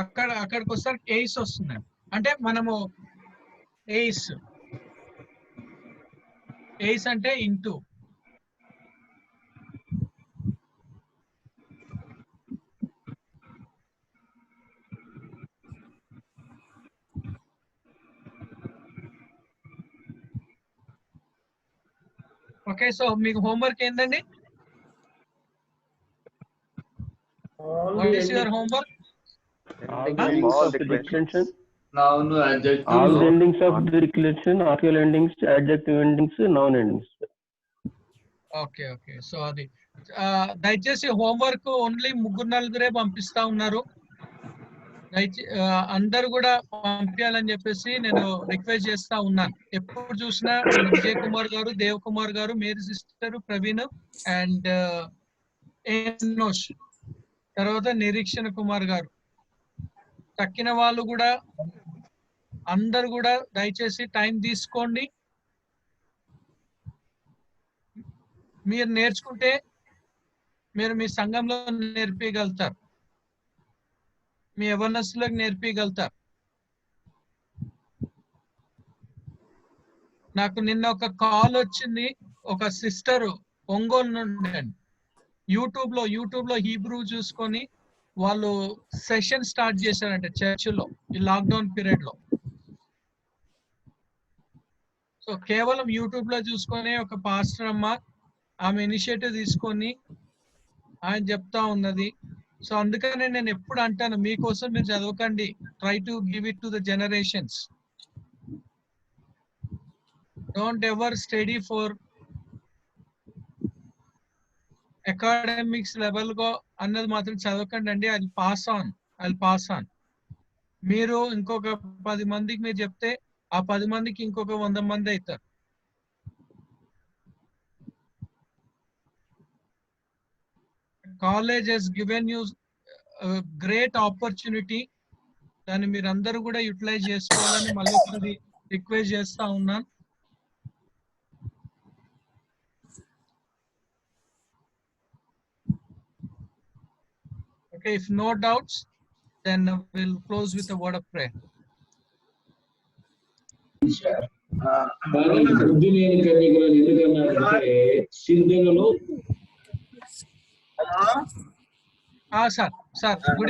అక్కడికి వస్తారు ఎయిస్ వస్తుందండి. అంటే మనము ఎయిస్ అంటే ఇంటూ. ఓకే, సో మీకు హోంవర్క్ ఏందండి? What is your homework? All declension. Noun, adjective. All the noun. endings of the declaration, article endings, adjective endings, noun endings. Okay okay. So అది దయచేసి హోంవర్క్ ఓన్లీ 3-4 పంపిస్తా ఉన్నారు. అందరు కూడా పంపించాలని చెప్పేసి నేను రిక్వెస్ట్ చేస్తా ఉన్నాను. ఎప్పుడు చూసినా విజయ్ కుమార్ గారు, దేవ్ కుమార్ గారు, Mary sister, Praveen and Enosh, తర్వాత నిరీక్షణ కుమార్ గారు, తక్కిన వాళ్ళు కూడా అందరు కూడా దయచేసి టైం తీసుకోండి. మీరు నేర్చుకుంటే మీరు మీ సంఘంలో నేర్పించగలుగుతారు, మీ యవనస్తులకు నేర్పించగలుగుతారు. నాకు నిన్న ఒక కాల్ వచ్చింది, ఒక సిస్టర్ ఒంగోలు నుండి యూట్యూబ్ లో హీబ్రూ చూసుకొని వాళ్ళు సెషన్ స్టార్ట్ చేశారంటే చర్చిలో ఈ లాక్డౌన్ పీరియడ్ లో. సో కేవలం యూట్యూబ్ లో చూసుకొని ఒక పాస్టర్ అమ్మ ఆమె ఇనిషియేటివ్ తీసుకొని ఆయన చెప్తా ఉన్నది. సో అందుకనే నేను ఎప్పుడు అంటాను, మీకోసం మీరు చదవకండి, try to give it to the generations. Don't ever study for academics level గా అన్నది మాత్రం చదవకండి అండి. అది పాస్ ఆన్. మీరు ఇంకొక 10 మందికి మీరు చెప్తే ఆ 10 మందికి ఇంకొక 100 మంది అవుతారు. College has given you great opportunity. దాన్ని మీరు అందరూ కూడా యూటిలైజ్ చేసుకోవాలని మళ్ళీ ఒకసారి రిక్వెస్ట్ చేస్తా ఉన్నాను. Okay, if no doubts, then we'll close with a word of prayer. Sir. Good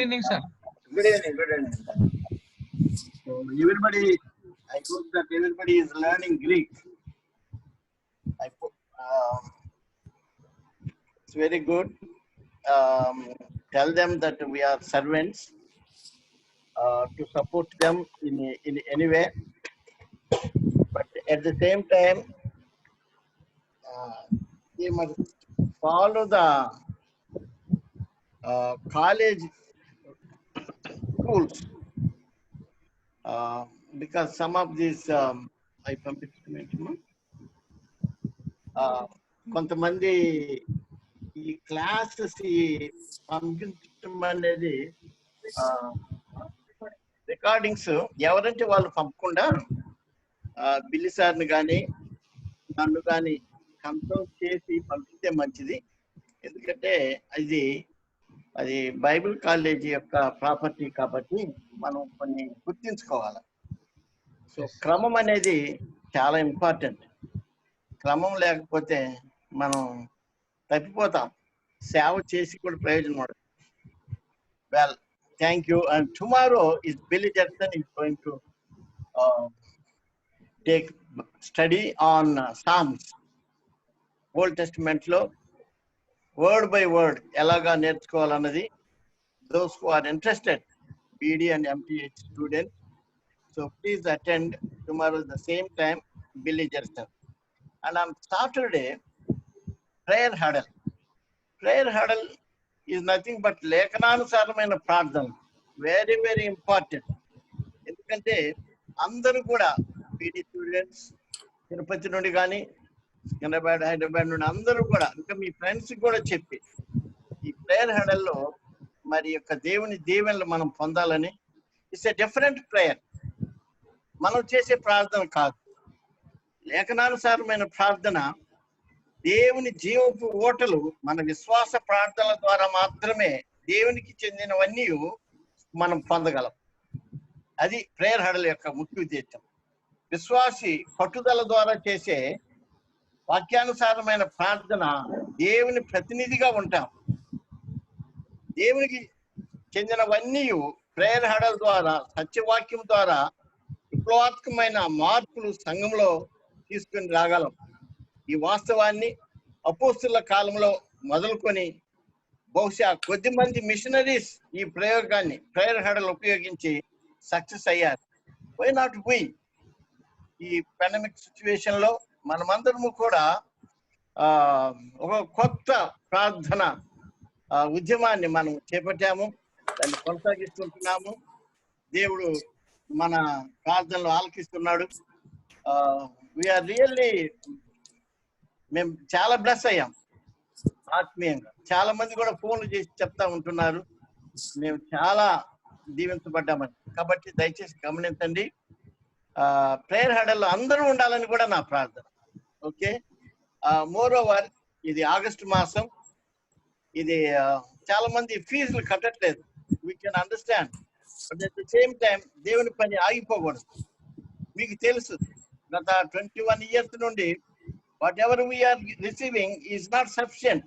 evening, sir. Good evening. So everybody, I hope that everybody is learning Greek. It's very good. Tell them that we are servants, to support them in any way. But at the same time, they must follow the college schools, because some of these కొంతమంది ఈ classes పంపించడం అనేది recordings ఎవరంటే వాళ్ళు పంపకుండా బిల్లి సార్ని కానీ నన్ను కానీ కన్సల్ట్ చేసి పంపిస్తే మంచిది. ఎందుకంటే అది బైబిల్ కాలేజీ యొక్క ప్రాపర్టీ కాబట్టి మనం కొన్ని గుర్తించుకోవాలి. సో క్రమం అనేది చాలా ఇంపార్టెంట్. క్రమం లేకపోతే మనం తప్పిపోతాం, సేవ చేసి కూడా ప్రయోజనం ఉండదు. Well, thank you. And tomorrow is Billy Jackson is going to take study on Psalms, Old Testament lo word by word elaga nerchukovalannadi. Those who are interested, BD and MTH students, so please attend tomorrow at the same time, Billy Jackson. And on Saturday, prayer huddle. Prayer huddle is nothing but లేఖనానుసారమైన ప్రార్థన. Very very important. ఎందుకంటే అందరూ కూడా beedi students Tirupati నుండి కానీ హైదరాబాద్ నుండి అందరూ కూడా ఇంకా మీ ఫ్రెండ్స్ కూడా చెప్పి ఈ ప్రేయర్ హడల్లో మరి యొక్క దేవుని దీవెనలు మనం పొందాలని. It's a different prayer. మనం చేసే ప్రార్థన కాదు, లేఖనానుసారమైన ప్రార్థన. దేవుని జీవపు ఓటలు మన విశ్వాస ప్రార్థనల ద్వారా మాత్రమే దేవునికి చెందినవన్నీ మనం పొందగలం. అది ప్రేయర్ హడల్ యొక్క ముఖ్య ఉద్దేశం. విశ్వాసి పట్టుదల ద్వారా చేసే వాక్యానుసారమైన ప్రార్థన దేవుని ప్రతినిధిగా ఉంటాం. దేవునికి చెందినవన్నీ ప్రేయర్ హడల్ ద్వారా, సత్యవాక్యం ద్వారా విప్లవాత్మకమైన మార్పులు సంఘంలో తీసుకుని రాగలం. ఈ వాస్తవాన్ని అపోస్తుల కాలంలో మొదలుకొని బహుశా కొద్దిమంది మిషనరీస్ ఈ ప్రయోగాన్ని ప్రేయర్ హడల్ ఉపయోగించి సక్సెస్ అయ్యారు. వై నాట్ వి ఈ పాండమిక్ సిచ్యువేషన్ లో మనమందరము కూడా ఒక కొత్త ప్రార్థన ఉద్యమాన్ని మనం చేపట్టాము, దాన్ని కొనసాగిస్తుంటున్నాము. దేవుడు మన ప్రార్థనలు ఆలకిస్తున్నాడు. వీఆర్ రియల్లీ మేము చాలా బ్లెస్ అయ్యాం ఆత్మీయంగా. చాలా మంది కూడా ఫోన్లు చేసి చెప్తా ఉంటున్నారు మేము చాలా దీవించబడ్డామని. కాబట్టి దయచేసి గమనించండి, ప్రేయర్ హడల్లో అందరూ ఉండాలని కూడా నా ప్రార్థన. ఓకే, మోర్ ఓవర్ ఇది ఆగస్టు మాసం, ఇది చాలా మంది ఫీజులు కట్టట్లేదు. We can understand, but at the same time దేవుని పని ఆగిపోకూడదు. మీకు తెలుసు గత 21 years నుండి whatever we are receiving is not sufficient.